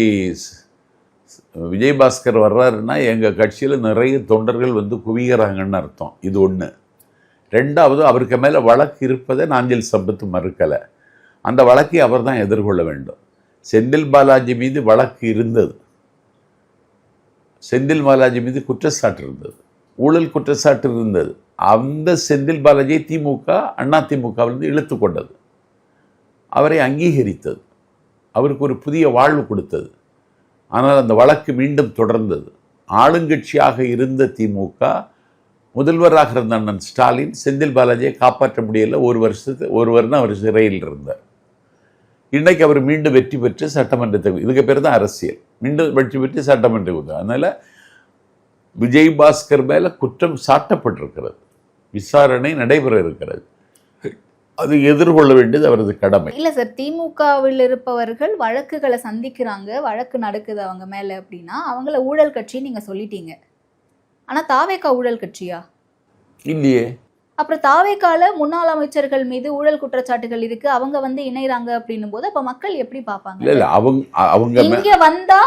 விஜயபாஸ்கர் வர்றாருன்னா எங்கள் கட்சியில் நிறைய தொண்டர்கள் வந்து குவிகிறாங்கன்னு அர்த்தம். இது ஒன்று. ரெண்டாவது, அவருக்கு மேலே வழக்கு இருப்பதை நாஞ்சில் சம்பத் மறுக்கலை. அந்த வழக்கை அவர் தான் எதிர்கொள்ள வேண்டும். செந்தில் பாலாஜி மீது வழக்கு இருந்தது, செந்தில் பாலாஜி மீது குற்றச்சாட்டு இருந்தது, ஊழல் குற்றச்சாட்டு இருந்தது. அந்த செந்தில் பாலாஜியை திமுக அதிமுகவிலிருந்து இழுத்து கொண்டது, அவரை அங்கீகரித்தது, அவருக்கு ஒரு புதிய வாழ்வு கொடுத்தது. ஆனால் அந்த வழக்கு மீண்டும் தொடர்ந்தது. ஆளுங்கட்சியாக இருந்த திமுக, முதல்வராக இருந்த அண்ணன் ஸ்டாலின் செந்தில் பாலாஜியை காப்பாற்ற முடியல. ஒரு வருடம் அவர் சிறையில் இருந்தார். இன்றைக்கு அவர் மீண்டும் வெற்றி பெற்று சட்டமன்றத்தை, இதுக்கு பேர் தான் அரசியல், மீண்டும் வெற்றி பெற்று சட்டமன்றத்தை. அதனால் விஜயபாஸ்கர் மேலே குற்றம் சாட்டப்பட்டிருக்கிறது, விசாரணை நடைபெற இருக்கிறது, அது எதிர்கொள்ள வேண்டியது அவரது கடமை. இல்ல சார், திமுகவில் இருப்பவர்கள் வழக்குகளை சந்திக்கிறாங்க, வழக்கு நடக்குது அவங்க மேல அப்படின்னா அவங்கள ஊழல் கட்சி நீங்க சொல்லிட்டீங்க. ஆனா தாவேகா ஊழல் கட்சியா? இல்லையே. அப்புறம் தாவேகால முன்னாள் அமைச்சர்கள் மீது ஊழல் குற்றச்சாட்டுகள் இருக்கு, அவங்க வந்து இணைறாங்க அப்படின்னும் போது அப்ப மக்கள் எப்படி பார்ப்பாங்க? இல்ல அவங்க இங்க வந்தா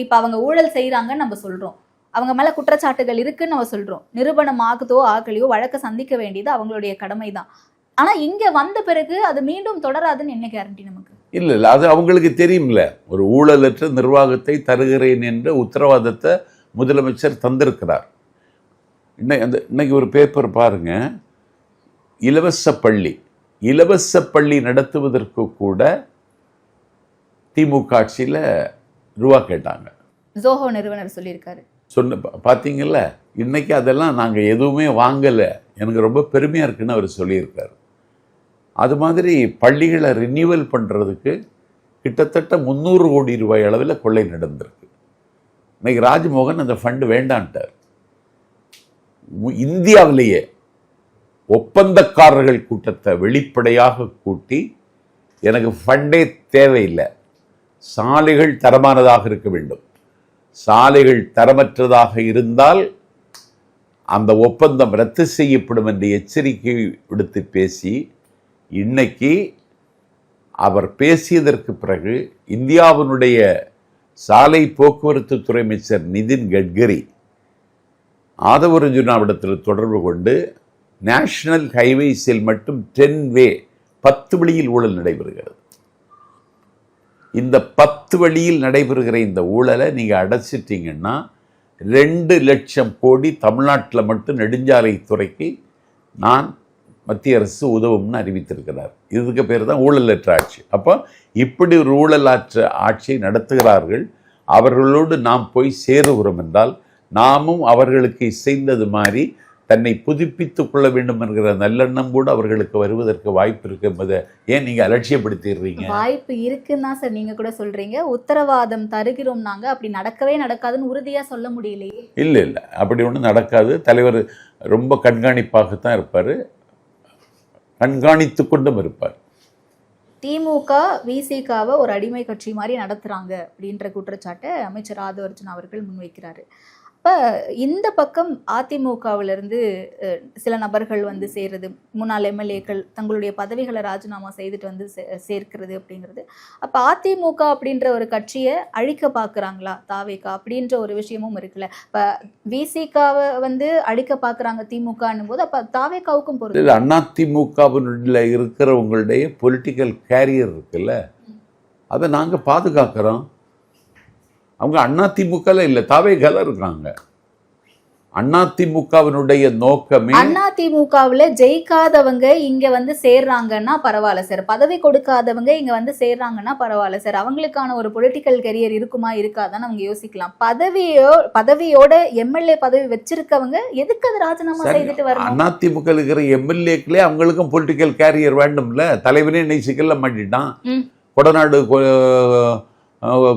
இப்ப அவங்க ஊழல் செய்யறாங்கன்னு நம்ம சொல்றோம், அவங்க மேல குற்றச்சாட்டுகள் இருக்குன்னு நம்ம சொல்றோம், நிரூபணம் ஆகுதோ ஆகலையோ வழக்க சந்திக்க வேண்டியது அவங்களுடைய கடமை தான். ஆனா இங்க வந்த பிறகு அது மீண்டும் தொடராதுன்னு என்ன கேரண்டி நமக்கு? இல்ல அது அவங்களுக்கு தெரியும்ல. ஒரு ஊழலற்ற நிர்வாகத்தை தருகிறேன் என்ற உத்தரவாதத்தை முதலமைச்சர் தந்திருக்கிறார். இன்னைக்கு ஒரு பேப்பர் பாருங்க, இலவச பள்ளி நடத்துவதற்கு கூட திமுக ஆட்சியில் ரூபா கேட்டாங்க. ஜோஹோ நிறுவனர் சொல்லியிருக்காரு. பார்த்தீங்கல்ல, இன்னைக்கு அதெல்லாம் நாங்கள் எதுவுமே வாங்கலை, எனக்கு ரொம்ப பெருமையாக இருக்குன்னு அவர் சொல்லியிருக்காரு. அது மாதிரி பள்ளிகளை ரினியூவல் பண்ணுறதுக்கு கிட்டத்தட்ட 300 கோடி ரூபாய் அளவில் கொள்ளை நடந்திருக்கு. இன்னைக்கு ராஜ்மோகன் அந்த ஃபண்டு வேண்டான்ட்டார். இந்தியாவிலேயே ஒப்பந்தக்காரர்கள் கூட்டத்தை வெளிப்படையாக கூட்டி, எனக்கு ஃபண்டே தேவையில்லை, சாலைகள் தரமானதாக இருக்க வேண்டும், சாலைகள் தரமற்றதாக இருந்தால் அந்த ஒப்பந்தம் ரத்து செய்யப்படும் என்று எச்சரிக்கை விடுத்து பேசி, இன்னைக்கு அவர் பேசியதற்கு பிறகு இந்தியாவினுடைய சாலை போக்குவரத்து துறை அமைச்சர் நிதின் கட்கரி ஆதவரஞ்சுனாவிடத்தில் தொடர்பு கொண்டு நேஷனல் ஹைவேஸில் மட்டும் 10 வழியில் ஊழல் நடைபெறுகிறது. இந்த 10 வழியில் நடைபெறுகிற இந்த ஊழலை நீங்கள் அடைச்சிட்டிங்கன்னா 2 லட்சம் கோடி தமிழ்நாட்டில் மட்டும் நெடுஞ்சாலை துறைக்கு நான் மத்திய அரசு உதவும்னு அறிவித்திருக்கிறார். இதுக்கு பேர் தான் ஊழலற்ற ஆட்சி. அப்போ இப்படி ஒரு ஊழலற்ற ஆட்சியை நடத்துகிறார்கள். அவர்களோடு நாம் போய் சேருகிறோம் என்றால் நாமும் அவர்களுக்கு இசைந்தது மாதிரி தன்னை புதுப்பித்துக் கொள்ள வேண்டும் என்கிற நல்லெண்ணம் கூட அவர்களுக்கு வருவதற்கு வாய்ப்பு இருக்கு என்பதை ஏன் நீங்க அலட்சியப்படுத்திடுறீங்க? வாய்ப்பு இருக்குன்னா சார் நீங்க கூட சொல்றீங்க, உத்தரவாதம் தருகிறோம் நாங்க, அப்படி நடக்கவே நடக்காதுன்னு உறுதியா சொல்ல முடியலையே. இல்லை அப்படி ஒன்றும் நடக்காது. தலைவர் ரொம்ப கண்காணிப்பாகத்தான் இருப்பார், கண்காணித்து கொண்டும் இருப்பார். திமுக விசிகாவை ஒரு அடிமை கட்சி மாதிரி நடத்துறாங்க அப்படின்ற குற்றச்சாட்டை அமைச்சர் ஆதவர்ஜுன் அவர்கள் முன்வைக்கிறாரு. அப்ப இந்த பக்கம் அதிமுகவிலிருந்து சில நபர்கள் வந்து சேர்றது, முன்னாள் எம்எல்ஏக்கள் தங்களுடைய பதவிகளை ராஜினாமா செய்துட்டு வந்து சேர்க்கிறது அப்படிங்கிறது, அப்ப அதிமுக அப்படின்ற ஒரு கட்சியை அழிக்க பாக்குறாங்களா தாவேகா அப்படின்ற ஒரு விஷயமும் இருக்குல்ல. இப்ப விசிகாவை வந்து அழிக்க பாக்குறாங்க திமுகன்னும் போது அப்ப தாவேகாவுக்கும் பொறுத்து அதிமுகவினுள்ள இருக்கிறவங்களுடைய பொலிட்டிக்கல் கேரியர் இருக்குல்ல, அதை நாங்க பாதுகாக்கிறோம். அவங்க அதிமுகல இல்ல தாவேகால இருக்காங்க. அதிமுகவினுடைய நோக்கமே அதிமுகவுல ஜெயிக்காதவங்க இங்க வந்து சேர்றாங்கன்னா பரவாயில்ல சார், பதவி கொடுக்காதவங்க இங்க வந்து சேர்றாங்கன்னா பரவாயில்ல சார், அவங்களுக்கான ஒரு பொலிட்டிக்கல் கெரியர் இருக்குமா இருக்காதான்னு அவங்க யோசிக்கலாம். பதவியோட எம்எல்ஏ பதவி வச்சிருக்கவங்க எதுக்கு அது ராஜினாமா செய்துட்டு வரணும்? அதிமுக இருக்கிற எம்எல்ஏக்களே அவங்களுக்கும் பொலிட்டிக்கல் கேரியர் வேண்டும்ல. தலைவனே இன்னைக்கு சிக்கல்ல மாட்டிட்டான். கொடநாடு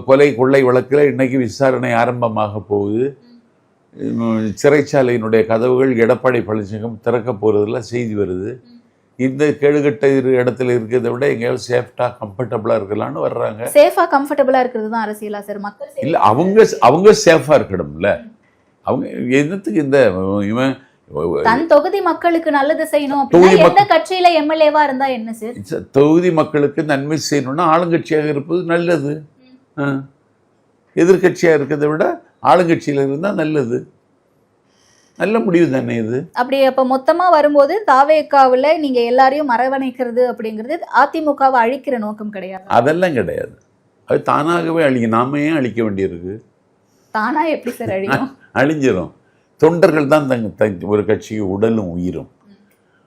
கொலை கொள்ளை வழக்கில் இன்னைக்கு விசாரணை ஆரம்பமாக போகுது. சிறைச்சாலையினுடைய கதவுகள் எடப்பாடி பழனிசாமி திறக்க போறதுல செய்தி வருது. இந்த கேடுகட்ட இடத்துல இருக்கிறத விட எங்கேயாவது சேஃப்டா கம்ஃபர்டபுளா இருக்கலாம்னு வர்றாங்க. சேஃபா கம்ஃபர்டபுளா இருக்கிறது தான் அரசியலா சார்? மக்கள் இல்ல அவங்க சேஃபா இருக்கணும்ல. அவங்க என்னத்துக்கு இந்த இவன் தன் தொகுதி மக்களுக்கு நல்லது செய்யணும் அப்படின்னா எந்த கட்சியில எம்எல்ஏவா இருந்தா என்ன சார்? தொகுதி மக்களுக்கு நன்மை செய்யணும்னா ஆளுங்கட்சியாக இருப்பது நல்லது. எதிர்கட்சியா இருக்கிறத விட ஆளுங்கட்சியில இருந்தா நல்லது. நல்ல முடிவு தானே இது. அப்படி அப்ப மொத்தமா வரும்போது தாவேகாவுல நீங்க எல்லாரையும் அரவணைக்கிறது அப்படிங்கிறது அதிமுகவை அழிக்கிற நோக்கம் கிடையாது. அதெல்லாம் கிடையாது. அது தானாகவே நாம ஏன் அழிக்க வேண்டியிருக்கு? தானா எப்படி சார் அழியும்? அழிஞ்சிரும். தொண்டர்கள் தான் ஒரு கட்சிக்கு உடலும் உயிரும்.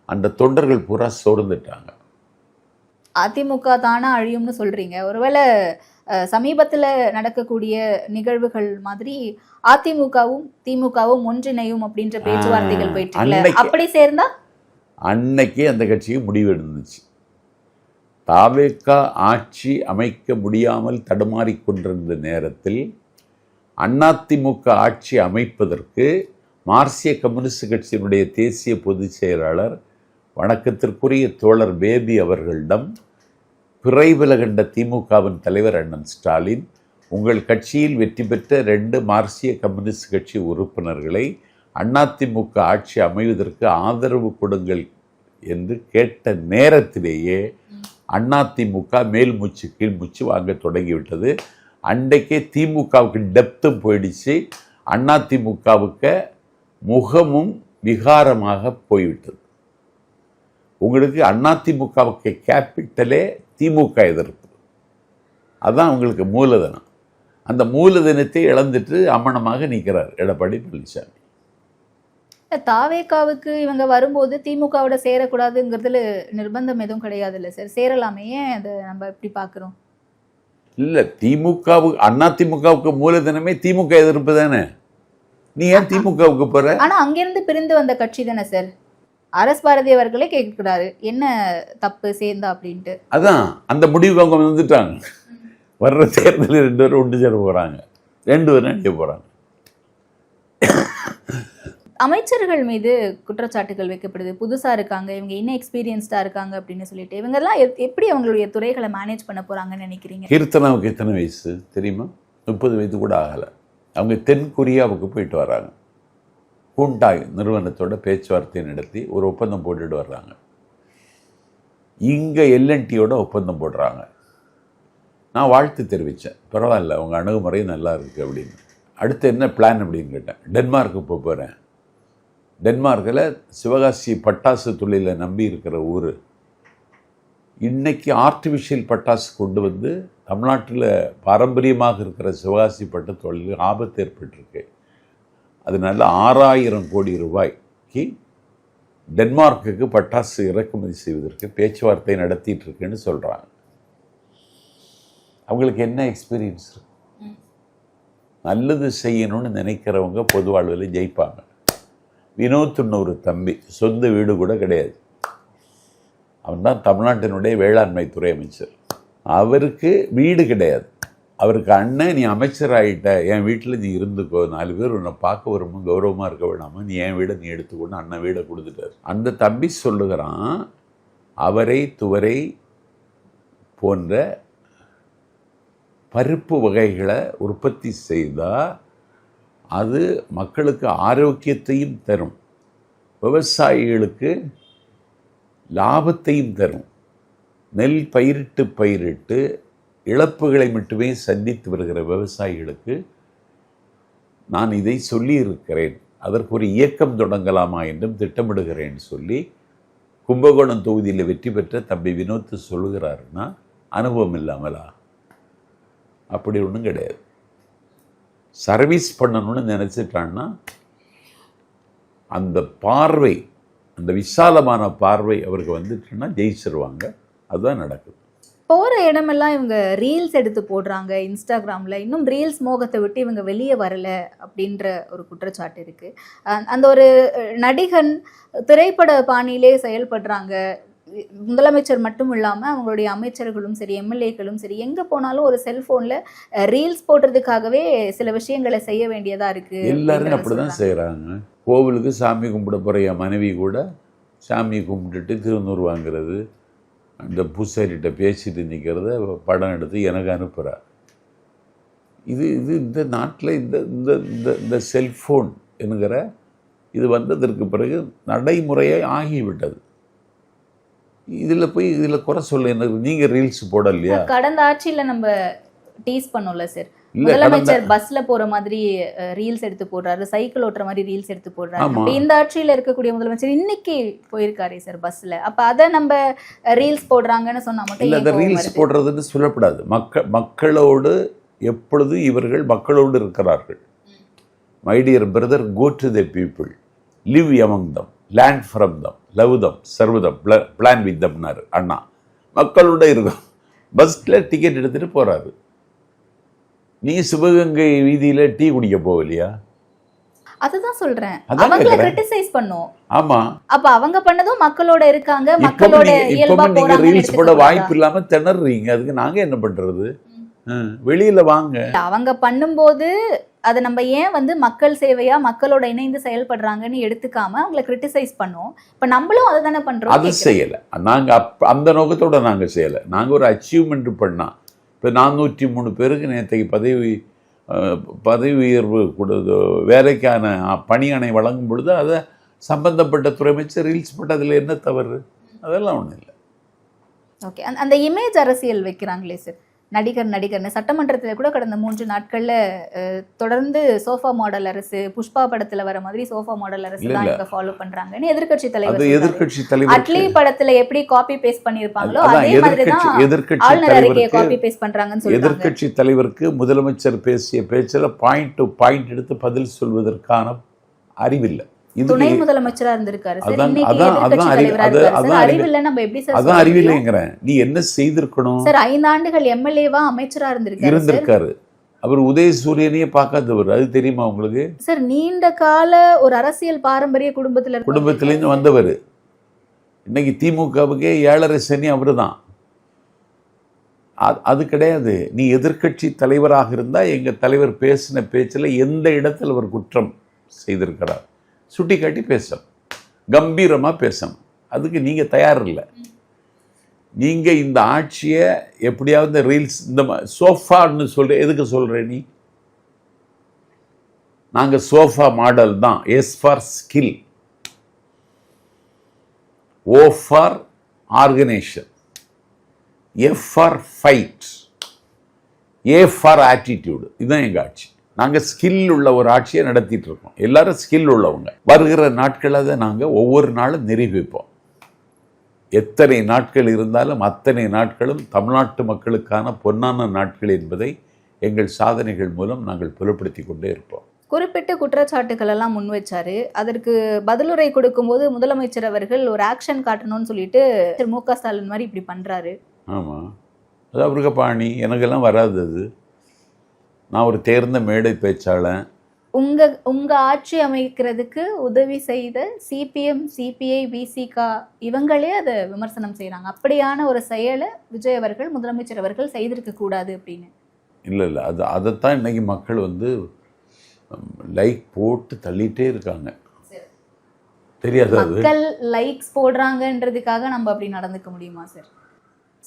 அந்த தொண்டர்கள் பூரா சோர்ந்துட்டாங்க. அதிமுக தானா அழியும்னு சொல்றீங்க. ஒருவேளை சமீபத்துல நடக்கக்கூடிய நிகழ்வுகள் மாதிரி அதிமுகவும் திமுகவும் ஒன்றிணையும் அப்படின்ற பேச்சுவார்த்தைகள் போயிட்டு இருக்குல்ல, அப்படி சேர்ந்தா அன்னைக்கே அந்த கட்சிக்கு முடிவு எடுந்துச்சு. தாவேகா ஆட்சி அமைக்க முடியாமல் தடுமாறிக் கொண்டிருந்த நேரத்தில் அதிமுக ஆட்சி அமைப்பதற்கு மார்க்சிய கம்யூனிஸ்ட் கட்சியினுடைய தேசிய பொதுச் செயலாளர் வணக்கத்திற்குரிய தோழர் பேபி அவர்களிடம் பிறைவில கண்ட திமுகவின் தலைவர் அண்ணன் ஸ்டாலின், உங்கள் கட்சியில் வெற்றி பெற்ற 2 மார்க்சிய கம்யூனிஸ்ட் கட்சி உறுப்பினர்களை அதிமுக ஆட்சி அமைவதற்கு ஆதரவு கொடுங்கள் என்று கேட்ட நேரத்திலேயே அதிமுக மேல் மூச்சு கீழ் மூச்சு வாங்க தொடங்கிவிட்டது. அன்றைக்கே திமுகவுக்கு டெப்த்தும் போயிடுச்சு. அதிமுகவுக்கு முகமும் விகாரமாக போய்விட்டது. உங்களுக்கு அதிமுகவுக்கு கேபிட்டலே திமுக எதிர்ப்பு. அதுதான் உங்களுக்கு மூலதனம். அந்த மூலதனத்தை இழந்துட்டு அம்மனமாக நிற்கிறார் எடப்பாடி பழனிசாமி. தாவேகாவுக்கு இவங்க வரும்போது திமுகவோட சேரக்கூடாதுங்கிறதுல நிர்பந்தம் எதுவும் கிடையாது இல்லை சார்? சேரலாமே, ஏன் அதை நம்ம எப்படி பார்க்குறோம்? இல்லை, அதிமுகவுக்கு மூலதனமே திமுக எதிர்ப்பு தானே. நீ ஏன் திமுகவுக்கு போற? ஆனா அங்கிருந்து பிரிந்து வந்த கட்சி தானே சார். அரஸ் பாரதி அவர்களே கேட்கிறாரு என்ன தப்பு சேர்ந்தா அப்படின்ட்டு. அதான் அந்த முடிவுக்கு அவங்க வந்துட்டாங்க. வர்ற தேர்தலில் 2 பேரும் ஒன்று சேர போறாங்க, 2 பேரும் அடிக்க போறாங்க. அமைச்சர்கள் மீது குற்றச்சாட்டுகள் வைக்கப்படுது. புதுசா இருக்காங்க, இவங்க இன்னும் எக்ஸ்பீரியன்ஸ்டா இருக்காங்க அப்படின்னு சொல்லிட்டு இவங்கெல்லாம் எப்படி அவங்களுடைய துறைகளை மேனேஜ் பண்ண போறாங்கன்னு நினைக்கிறீங்க? கீர்த்தனாவுக்கு எத்தனை வயசு தெரியுமா? 30 வயது கூட ஆகலை. அவங்க தென் கொரியாவுக்கு போயிட்டு வர்றாங்க. ஹூண்டாய் நிறுவனத்தோட பேச்சுவார்த்தை நடத்தி ஒரு ஒப்பந்தம் போட்டுட்டு வர்றாங்க. இங்கே எல்என்டியோட ஒப்பந்தம் போடுறாங்க. நான் வாழ்த்து தெரிவித்தேன், பரவாயில்ல உங்கள் அணுகுமுறை நல்லா இருக்குது அப்படின்னு. அடுத்து என்ன பிளான் அப்படின்னு கேட்டேன். டென்மார்க்கு போகிறேன். டென்மார்க்கில் சிவகாசி பட்டாசு தொழிலை நம்பி இருக்கிற ஊர். இன்னைக்கு ஆர்டிஃபிஷியல் பட்டாசு கொண்டு வந்து தமிழ்நாட்டில் பாரம்பரியமாக இருக்கிற சிவகாசி பட்டு தொழிலுக்கு ஆபத்து ஏற்பட்டிருக்கு. அதனால 6000 கோடி ரூபாய்க்கு டென்மார்க்குக்கு பட்டாசு இறக்குமதி செய்வதற்கு பேச்சுவார்த்தை நடத்திட்டு இருக்குன்னு சொல்கிறாங்க. அவங்களுக்கு என்ன எக்ஸ்பீரியன்ஸ் இருக்கு? நல்லது செய்யணும்னு நினைக்கிறவங்க பொது வாழ்வில் ஜெயிப்பாங்க. வினோத்துன்னு ஒரு தம்பி, சொந்த வீடு கூட கிடையாது. அவன் தான் தமிழ்நாட்டினுடைய வேளாண்மை துறை அமைச்சர். அவருக்கு வீடு கிடையாது. அவருக்கு அண்ணன், நீ அமைச்சர் ஆகிட்ட, என் வீட்டில் நீ இருந்துக்கோ, 4 பேர் உன்னை பார்க்க வரும்போது கௌரவமாக இருக்க வேணாமா, நீ என் வீடை நீ எடுத்துக்கொண்டு அண்ணன் வீடை கொடுத்துட்டார். அந்த தம்பி சொல்லுகிறான், அவரை துவரை போன்ற பருப்பு வகைகளை உற்பத்தி செய்தால் அது மக்களுக்கு ஆரோக்கியத்தையும் தரும், விவசாயிகளுக்கு லாபத்தையும் தரும். நெல் பயிரிட்டு இழப்புகளை மட்டுமே சந்தித்து வருகிற விவசாயிகளுக்கு நான் இதை சொல்லியிருக்கிறேன், அதற்கு ஒரு இயக்கம் தொடங்கலாமா என்றும் திட்டமிடுகிறேன்னு சொல்லி கும்பகோணம் தொகுதியில் வெற்றி பெற்ற தம்பி வினோத் சொல்லுகிறாருன்னா அனுபவம் இல்லாமலா? அப்படி ஒன்றும் கிடையாது. சர்வீஸ் பண்ணணும்னு நினச்சிட்டான்னா அந்த பார்வை, அந்த விசாலமான பார்வை அவருக்கு வந்துட்டுன்னா ஜெயிச்சிருவாங்க. அதுதான் நடக்குது. போகிற இடமெல்லாம் இவங்க ரீல்ஸ் எடுத்து போடுறாங்க இன்ஸ்டாகிராமில். இன்னும் ரீல்ஸ் மோகத்தை விட்டு இவங்க வெளியே வரலை அப்படின்ற ஒரு குற்றச்சாட்டு இருக்குது. அந்த ஒரு நடிகன் திரைப்பட பாணியிலே செயல்படுறாங்க. முதலமைச்சர் மட்டும் இல்லாமல் அவங்களுடைய அமைச்சர்களும் சரி, எம்எல்ஏக்களும் சரி, எங்கே போனாலும் ஒரு செல்ஃபோனில் ரீல்ஸ் போடுறதுக்காகவே சில விஷயங்களை செய்ய வேண்டியதாக இருக்குது. எல்லாரும் அப்படி தான் செய்கிறாங்க. கோவிலுக்கு சாமி கும்பிட போகிற என் மனைவி கூட சாமி கும்பிட்டுட்டு திருநூறு வாங்குறது, அந்த பூசாரிகிட்ட பேசிட்டு நிற்கிறத படம் எடுத்து எனக்கு அனுப்புகிறா. இது இந்த நாட்டில் இந்த செல்ஃபோன் என்கிற இது வந்ததற்கு பிறகு நடைமுறையாக ஆகிவிட்டது. இதில் குறை சொல்ல எனக்கு, நீங்கள் ரீல்ஸ் போடலையா? கடந்த ஆட்சியில் நம்ம டீஸ் பண்ணோம்ல சார், முதலமைச்சர் பஸ்ல போற மாதிரி ரீல்ஸ் எடுத்து போடுறாரு, சைக்கிள் ஓட்டுற மாதிரி ரீல்ஸ் எடுத்து போடுறாரு. இந்த ஆட்சியில இருக்கக்கூடிய முதலமைச்சர் இன்னைக்கு போயிருக்காரு சார் பஸ்ல. அப்ப அத நம்ம ரீல்ஸ் போடுறாங்கன்னு சொன்னா மட்டும் இல்ல, அந்த ரீல்ஸ் போடுறதுன்னு சொல்லப்படாது. மக்களோடு எப்பொழுதும் இவர்கள் மக்களோடு இருக்கிறார்கள். My dear brother, go to the people, live among them, learn from them, love them, serve them, plan with தம்னாரு அண்ணா. மக்களோட இருக்கும். பஸ்ல டிக்கெட் எடுத்துட்டு போறாரு. நீ சிவகங்கை வீதியில டீ குடிக்க போகலையா? அதுதான் சொல்றேன். அவங்கள கிரிட்டிசைஸ் பண்ணோம். ஆமா, அப்ப அவங்க பண்ணதும் மக்களோட இருக்காங்க, மக்களோட இயல்பா போறாங்க. நீங்க ரீல்ஸ் போட வாய்ப்பு இல்லாம திணறீங்க. அதுக்கு நாங்க என்ன பண்றது? வெளியில வாங்க. அவங்க பண்ணும்போது அதை நம்ம ஏன் மக்கள் சேவையா மக்களோட இணைந்து செயல்படுறாங்கன்னு எடுத்துக்காம அவங்களை கிரிட்டிசைஸ் பண்ணோம். இப்ப நம்மளும் அதை தானே பண்றோம். அது செய்யல. நாங்க அந்த நோக்கத்தோட நாங்க செய்யல. நாங்க ஒரு அச்சீவ்மெண்ட் பண்ணா. இப்போ 403 பேருக்கு நேற்றைக்கு பதவி உயர்வு கொடுத்து வேலைக்கான பணியாணை வழங்கும் பொழுது அதை சம்பந்தப்பட்ட துறை அமைச்சர் ரீல்ஸ் போட்டு அதில் என்ன தவறு? அதெல்லாம் ஒன்றும் இல்லை. ஓகே, அந்த இமேஜ் அரசியல் வைக்கிறாங்களே சார், நடிகர்னு சட்டமன்றத்தில் கூட கடந்த 3 நாட்கள்ல தொடர்ந்து சோஃபா மாடல் அரசு, புஷ்பா படத்துல வர மாதிரி சோஃபா மாடல் அரசு தான் இங்க ஃபாலோ பண்றாங்கன்னு எதிர்க்கட்சி தலைவர் அட்லி படத்துல எப்படி காப்பி பேஸ்ட் பண்ணிருப்பாங்களோ அதே மாதிரி தான் ஆளுநர் அறிக்கையை காப்பி பேஸ்ட் பண்றாங்கன்னு சொல்றாங்க. எதிர்க்கட்சி தலைவருக்கு முதலமைச்சர் பேசிய பேச்சில் பாயிண்ட் டு பாயிண்ட் எடுத்து பதில் சொல்வதற்கான அறிவில்லை. துணை முதலமைச்சரா இருந்திருக்காரு. அதான் அறிவில்லைங்கிறேன். நீ என்ன செய்திருக்கணும் சார்? 5 ஆண்டுகள் எம்எல்ஏவா அமைச்சரா இருந்திருக்காரு. அவர் உதயசூரியனையே பார்க்காதவர், அது தெரியுமா உங்களுக்கு சார்? நீண்ட கால ஒரு அரசியல் பாரம்பரிய குடும்பத்திலேருந்து வந்தவர். இன்னைக்கு திமுகவுக்கே 7.5 சனி அவரு தான். அது கிடையாது. நீ எதிர்க்கட்சி தலைவராக இருந்தா எங்க தலைவர் பேசின பேச்சில் எந்த இடத்துல அவர் குற்றம் செய்திருக்கிறார் சுட்டி காட்டி பேசணும், கம்பீரமாக பேசணும். அதுக்கு நீங்கள் தயார் இல்லை. நீங்கள் இந்த ஆட்சியை எப்படியாவது ரீல்ஸ் இந்த சோஃபான்னு சொல்கிற எதுக்கு சொல்கிற நீ? நாங்கள் சோஃபா மாடல் தான். S for skill, O for organisation, F for fight, A for attitude. இதுதான் எங்கள் ஆட்சி. நாங்கள் ஸ்கில் உள்ள ஒரு ஆட்சியை நடத்திட்டு இருக்கோம். எல்லாரும் ஸ்கில் உள்ளவங்க. வருகிற நாட்களை அதை நாங்கள் ஒவ்வொரு நாளும் நிரூபிப்போம். எத்தனை நாட்கள் இருந்தாலும் அத்தனை நாட்களும் தமிழ்நாட்டு மக்களுக்கான பொன்னான நாட்கள் என்பதை எங்கள் சாதனைகள் மூலம் நாங்கள் புலப்படுத்தி கொண்டே இருப்போம். குறிப்பிட்ட குற்றச்சாட்டுகள் எல்லாம் முன் வச்சாரு. அதற்கு பதிலுரை கொடுக்கும்போது முதலமைச்சர் அவர்கள் ஒரு ஆக்ஷன் காட்டணும்னு சொல்லிட்டு மு.க. ஸ்டாலின் மாதிரி இப்படி பண்றாரு. ஆமாம், அது அவருக்கு பாணி. எனக்கெல்லாம் வராது. அது நான் ஒரு தேர்ந்த மேடை பேச்சாளன். உங்க ஆட்சி அமைக்கிறதுக்கு உதவி செய்த சிபிஎம், சிபிஐ, விசிகா இவங்களே அதை விமர்சனம் செய்யறாங்க. அப்படியான ஒரு செயலை விஜய் அவர்கள், முதலமைச்சர் அவர்கள் செய்திருக்க கூடாது அப்படின்னு. இல்லை அதைத்தான் இன்னைக்கு மக்கள் லைக் போட்டு தள்ளிட்டே இருக்காங்க. தெரியாது, மக்கள் லைக்ஸ் போடுறாங்கன்றதுக்காக நம்ம அப்படி நடந்துக்க முடியுமா சார்?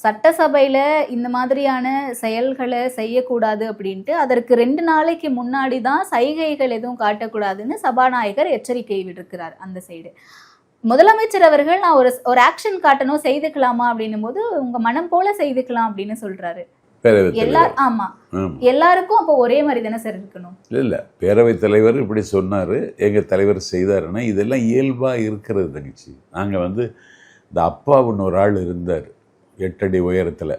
சட்டசபையில இந்த மாதிரியான செயல்களை செய்யக்கூடாது அப்படின்ட்டு அதற்கு 2 நாளைக்கு முன்னாடி தான் சைகைகள் எதுவும் காட்டக்கூடாதுன்னு சபாநாயகர் எச்சரிக்கை விடுக்கிறார். அந்த சைடு முதலமைச்சர் அவர்கள் நான் ஒரு ஆக்ஷன் காட்டணும், செய்துக்கலாமா அப்படின்னும் போது உங்க மனம் போல செய்துக்கலாம் அப்படின்னு சொல்றாரு. ஆமா, எல்லாருக்கும் அப்போ ஒரே மாதிரி தானே சார் இருக்கணும்? இல்ல, பேரவைத் தலைவர் இப்படி சொன்னாரு, எங்க தலைவர் செய்தாருன்னா இதெல்லாம் இயல்பா இருக்கிறது தங்கச்சி. நாங்க இந்த அப்பாவுன்னு ஒரு ஆள் இருந்தார் 8 அடி உயரத்துல,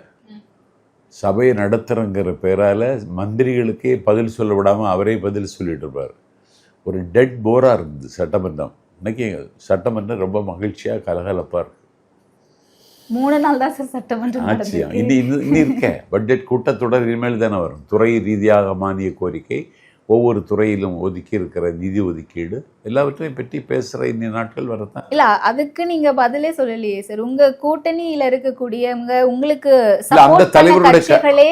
சபையை நடத்துறங்கிற பேரால மந்திரிகளுக்கே பதில் சொல்ல விடாம அவரே பதில் சொல்லிட்டு இருப்பார். ஒரு டெட் போரா இருந்தது சட்டமன்றம். இன்னைக்கு சட்டமன்றம் ரொம்ப மகிழ்ச்சியா கலகலப்பா இருக்கு. 3 நாள் தான் சார் சட்டமன்றம் ஆட்சியா இன்னும் இருக்க. பட்ஜெட் கூட்டத்தொடர் இனிமேல் தானே வரும். துறை ரீதியாக மானிய கோரிக்கை, ஒவ்வொரு துறையிலும் ஒதுக்கி இருக்கிற நிதி ஒதுக்கீடு, எல்லாவற்றையும் பற்றி பேசுற இந்த நாட்கள் வரதான். இல்ல, அதுக்கு நீங்க பதிலே சொல்லலையே சார். உங்க கூட்டணியில இருக்கக்கூடியவங்க உங்களுக்கு அந்த தலைவருடைய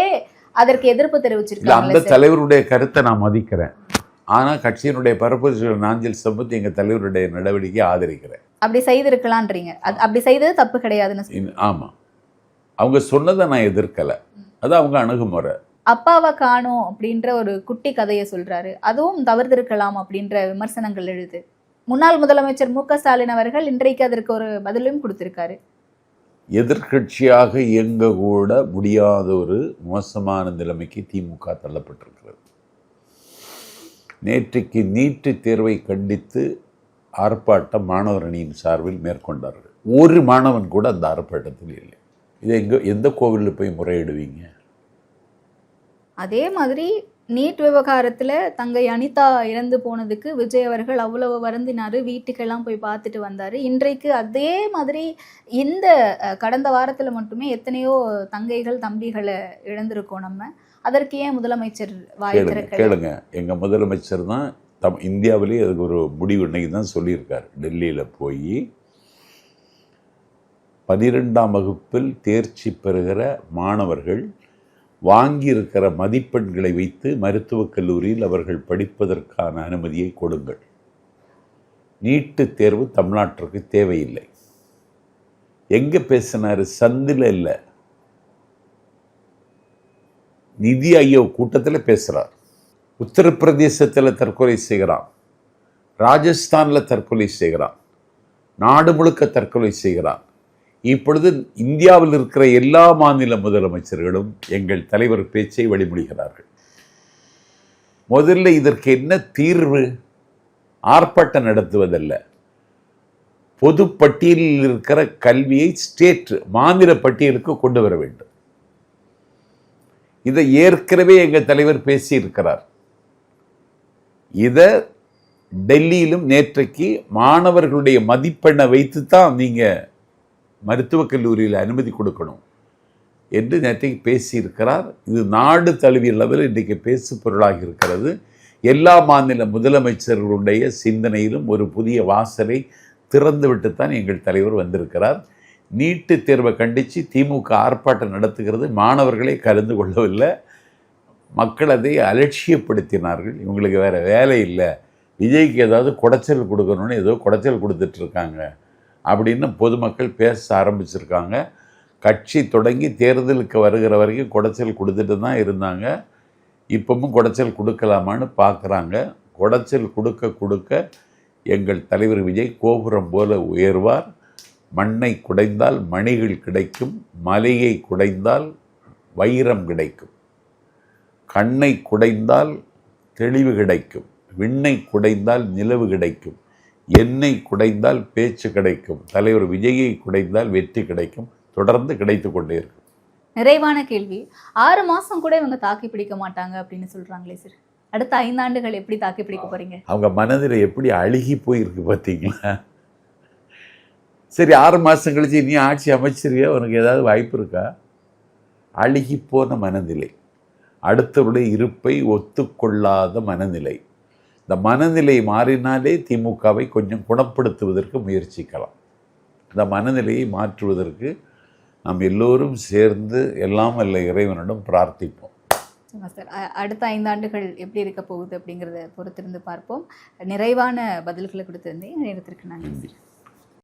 அதற்கு எதிர்ப்பு தெரிவிச்சிருக்காங்க. அந்த தலைவருடைய கருத்தை நான் மதிக்கிறேன். ஆனா கட்சியினுடைய பரப்பு நாஞ்சில் சம்பத் எங்க தலைவருடைய நடவடிக்கையை ஆதரிக்கிறேன். அப்படி செய்திருக்கலான்றீங்க. அப்படி செய்தது தப்பு கிடையாதுன்னு. ஆமா, அவங்க சொன்னதை நான் எதிர்க்கல, அது அவங்க அணுகுமுறை. அப்பாவை காணோம் அப்படின்ற ஒரு குட்டி கதையை சொல்றாரு, அதுவும் தவிர்த்திருக்கலாம் அப்படின்ற விமர்சனங்கள் எழுது. முன்னாள் முதலமைச்சர் மு.க. ஸ்டாலின் அவர்கள் இன்றைக்கு அதற்கு ஒரு பதிலும் கொடுத்திருக்காரு. எதிர்கட்சியாக இயங்க கூட முடியாத ஒரு மோசமான நிலைமைக்கு திமுக தள்ளப்பட்டிருக்கிறது. நேற்றைக்கு நீட்டு தேர்வை கண்டித்து ஆர்ப்பாட்டம் மாணவர் அணியின் சார்பில் மேற்கொண்டார்கள். ஒரு மாணவன் கூட அந்த ஆர்ப்பாட்டத்தில் இல்லை. இதை எந்த கோவிலில் போய் முறையிடுவீங்க? அதே மாதிரி நீட் விவகாரத்துல தங்கை அனிதா இறந்து போனதுக்கு விஜய் அவர்கள் அவ்வளவு வருந்தினாரு, வீட்டுக்கெல்லாம் போய் பார்த்துட்டு வந்தாரு. இன்றைக்கு அதே மாதிரி இந்த கடந்த வாரத்துல மட்டுமே எத்தனையோ தங்கைகள் தம்பிகளை இழந்திருக்கோம் நம்ம. அதற்கு ஏன் முதலமைச்சர் கேளுங்க, எங்க முதலமைச்சர் தான் இந்தியாவிலேயே அதுக்கு ஒரு முடிவு இன்னைக்கு தான் சொல்லியிருக்காரு. டெல்லியில் போய் 12ஆம் வகுப்பில் தேர்ச்சி பெறுகிற மாணவர்கள் வாங்கியிருக்கிற மதிப்பெண்களை வைத்து மருத்துவக் கல்லூரியில் அவர்கள் படிப்பதற்கான அனுமதியை கொடுங்கள். நீட்டு தேர்வு தமிழ்நாட்டிற்கு தேவையில்லை. எங்க பேசினாரு? சந்தில இல்லை, நிதி ஆயோக் கூட்டத்தில் பேசுறார். உத்தரப்பிரதேசத்தில் தற்கொலை செய்கிறான், ராஜஸ்தானில் தற்கொலை செய்கிறான், நாடு முழுக்க தற்கொலை செய்கிறான். இப்பொழுது இந்தியாவில் இருக்கிற எல்லா மாநில முதலமைச்சர்களும் எங்கள் தலைவர் பேச்சை வழிமொழிகிறார்கள். முதல்ல இதற்கு என்ன தீர்வு? ஆர்ப்பாட்டம் நடத்துவதல்ல, பொது பட்டியலில் இருக்கிற கல்வியை ஸ்டேட் மாநில பட்டியலுக்கு கொண்டு வர வேண்டும். இதை ஏற்கனவே எங்கள் தலைவர் பேசியிருக்கிறார். இதை டெல்லியிலும் நேற்றைக்கு மாணவர்களுடைய மதிப்பெண்ணை வைத்து தான் நீங்கள் மருத்துவக் கல்லூரியில் அனுமதி கொடுக்கணும் என்று நேற்றைக்கு பேசியிருக்கிறார். இது நாடு தழுவிய லெவலில் இன்றைக்கு பேசு பொருளாகி இருக்கிறது. எல்லா மாநில முதலமைச்சர்களுடைய சிந்தனையிலும் ஒரு புதிய வாசலை திறந்துவிட்டு தான் எங்கள் தலைவர் வந்திருக்கிறார். நீட்டு தேர்வை கண்டித்து திமுக ஆர்ப்பாட்டம் நடத்துகிறது. மாணவர்களே கலந்து கொள்ளவில்லை, மக்கள் அதை அலட்சியப்படுத்தினார்கள். இவங்களுக்கு வேறு வேலை இல்லை, விஜய்க்கு ஏதாவது குடைச்சல் கொடுக்கணும்னு ஏதோ குடைச்சல் கொடுத்துட்ருக்காங்க அப்படின்னு பொதுமக்கள் பேச ஆரம்பிச்சிருக்காங்க. கட்சி தொடங்கி தேர்தலுக்கு வருகிற வரைக்கும் குடைச்சல் கொடுத்துட்டு தான் இருந்தாங்க. இப்பவும் குடைச்சல் கொடுக்கலாமான்னு பார்க்குறாங்க. குடைச்சல் கொடுக்க கொடுக்க எங்கள் தலைவர் விஜய் கோபுரம் போல உயர்வார். மண்ணை குடைந்தால் மணிகள் கிடைக்கும், மலையை குடைந்தால் வைரம் கிடைக்கும், கண்ணை குடைந்தால் தெளிவு கிடைக்கும், விண்ணை குடைந்தால் நிலவு கிடைக்கும், என்னை குடைந்தால் பேச்சு கிடைக்கும், தலைவர் விஜயை குடைந்தால் வெற்றி கிடைக்கும். தொடர்ந்து கிடைத்து கொண்டே இருக்கும். நிறைவான கேள்வி, 6 மாசம் கூட இவங்க தாக்கி பிடிக்க மாட்டாங்க அப்படின்னு சொல்றாங்களே சார், அடுத்த 5 ஆண்டுகள் எப்படி தாக்கி பிடிக்க போறீங்க? அவங்க மனதில் எப்படி அழுகி போயிருக்கு பார்த்தீங்களா? சரி, 6 மாதம் கழிச்சு நீ ஆட்சி அமைச்சிருக்கியா, உனக்கு ஏதாவது வாய்ப்பு இருக்கா? அழுகி போன மனநிலை, அடுத்தவருடைய இருப்பை ஒத்துக்கொள்ளாத மனநிலை. இந்த மனநிலை மாறினாலே திமுகவை கொஞ்சம் குணப்படுத்துவதற்கு முயற்சிக்கலாம். இந்த மனநிலையை மாற்றுவதற்கு நாம் எல்லோரும் சேர்ந்து எல்லாம் வல்ல இறைவனிடம் பிரார்த்திப்போம். சார், அடுத்த 5 ஆண்டுகள் எப்படி இருக்க போகுது அப்படிங்கிறத பொறுத்திருந்து பார்ப்போம். நிறைவான பதில்களை கொடுத்திருந்தேன். நேரத்திற்கு நன்றி.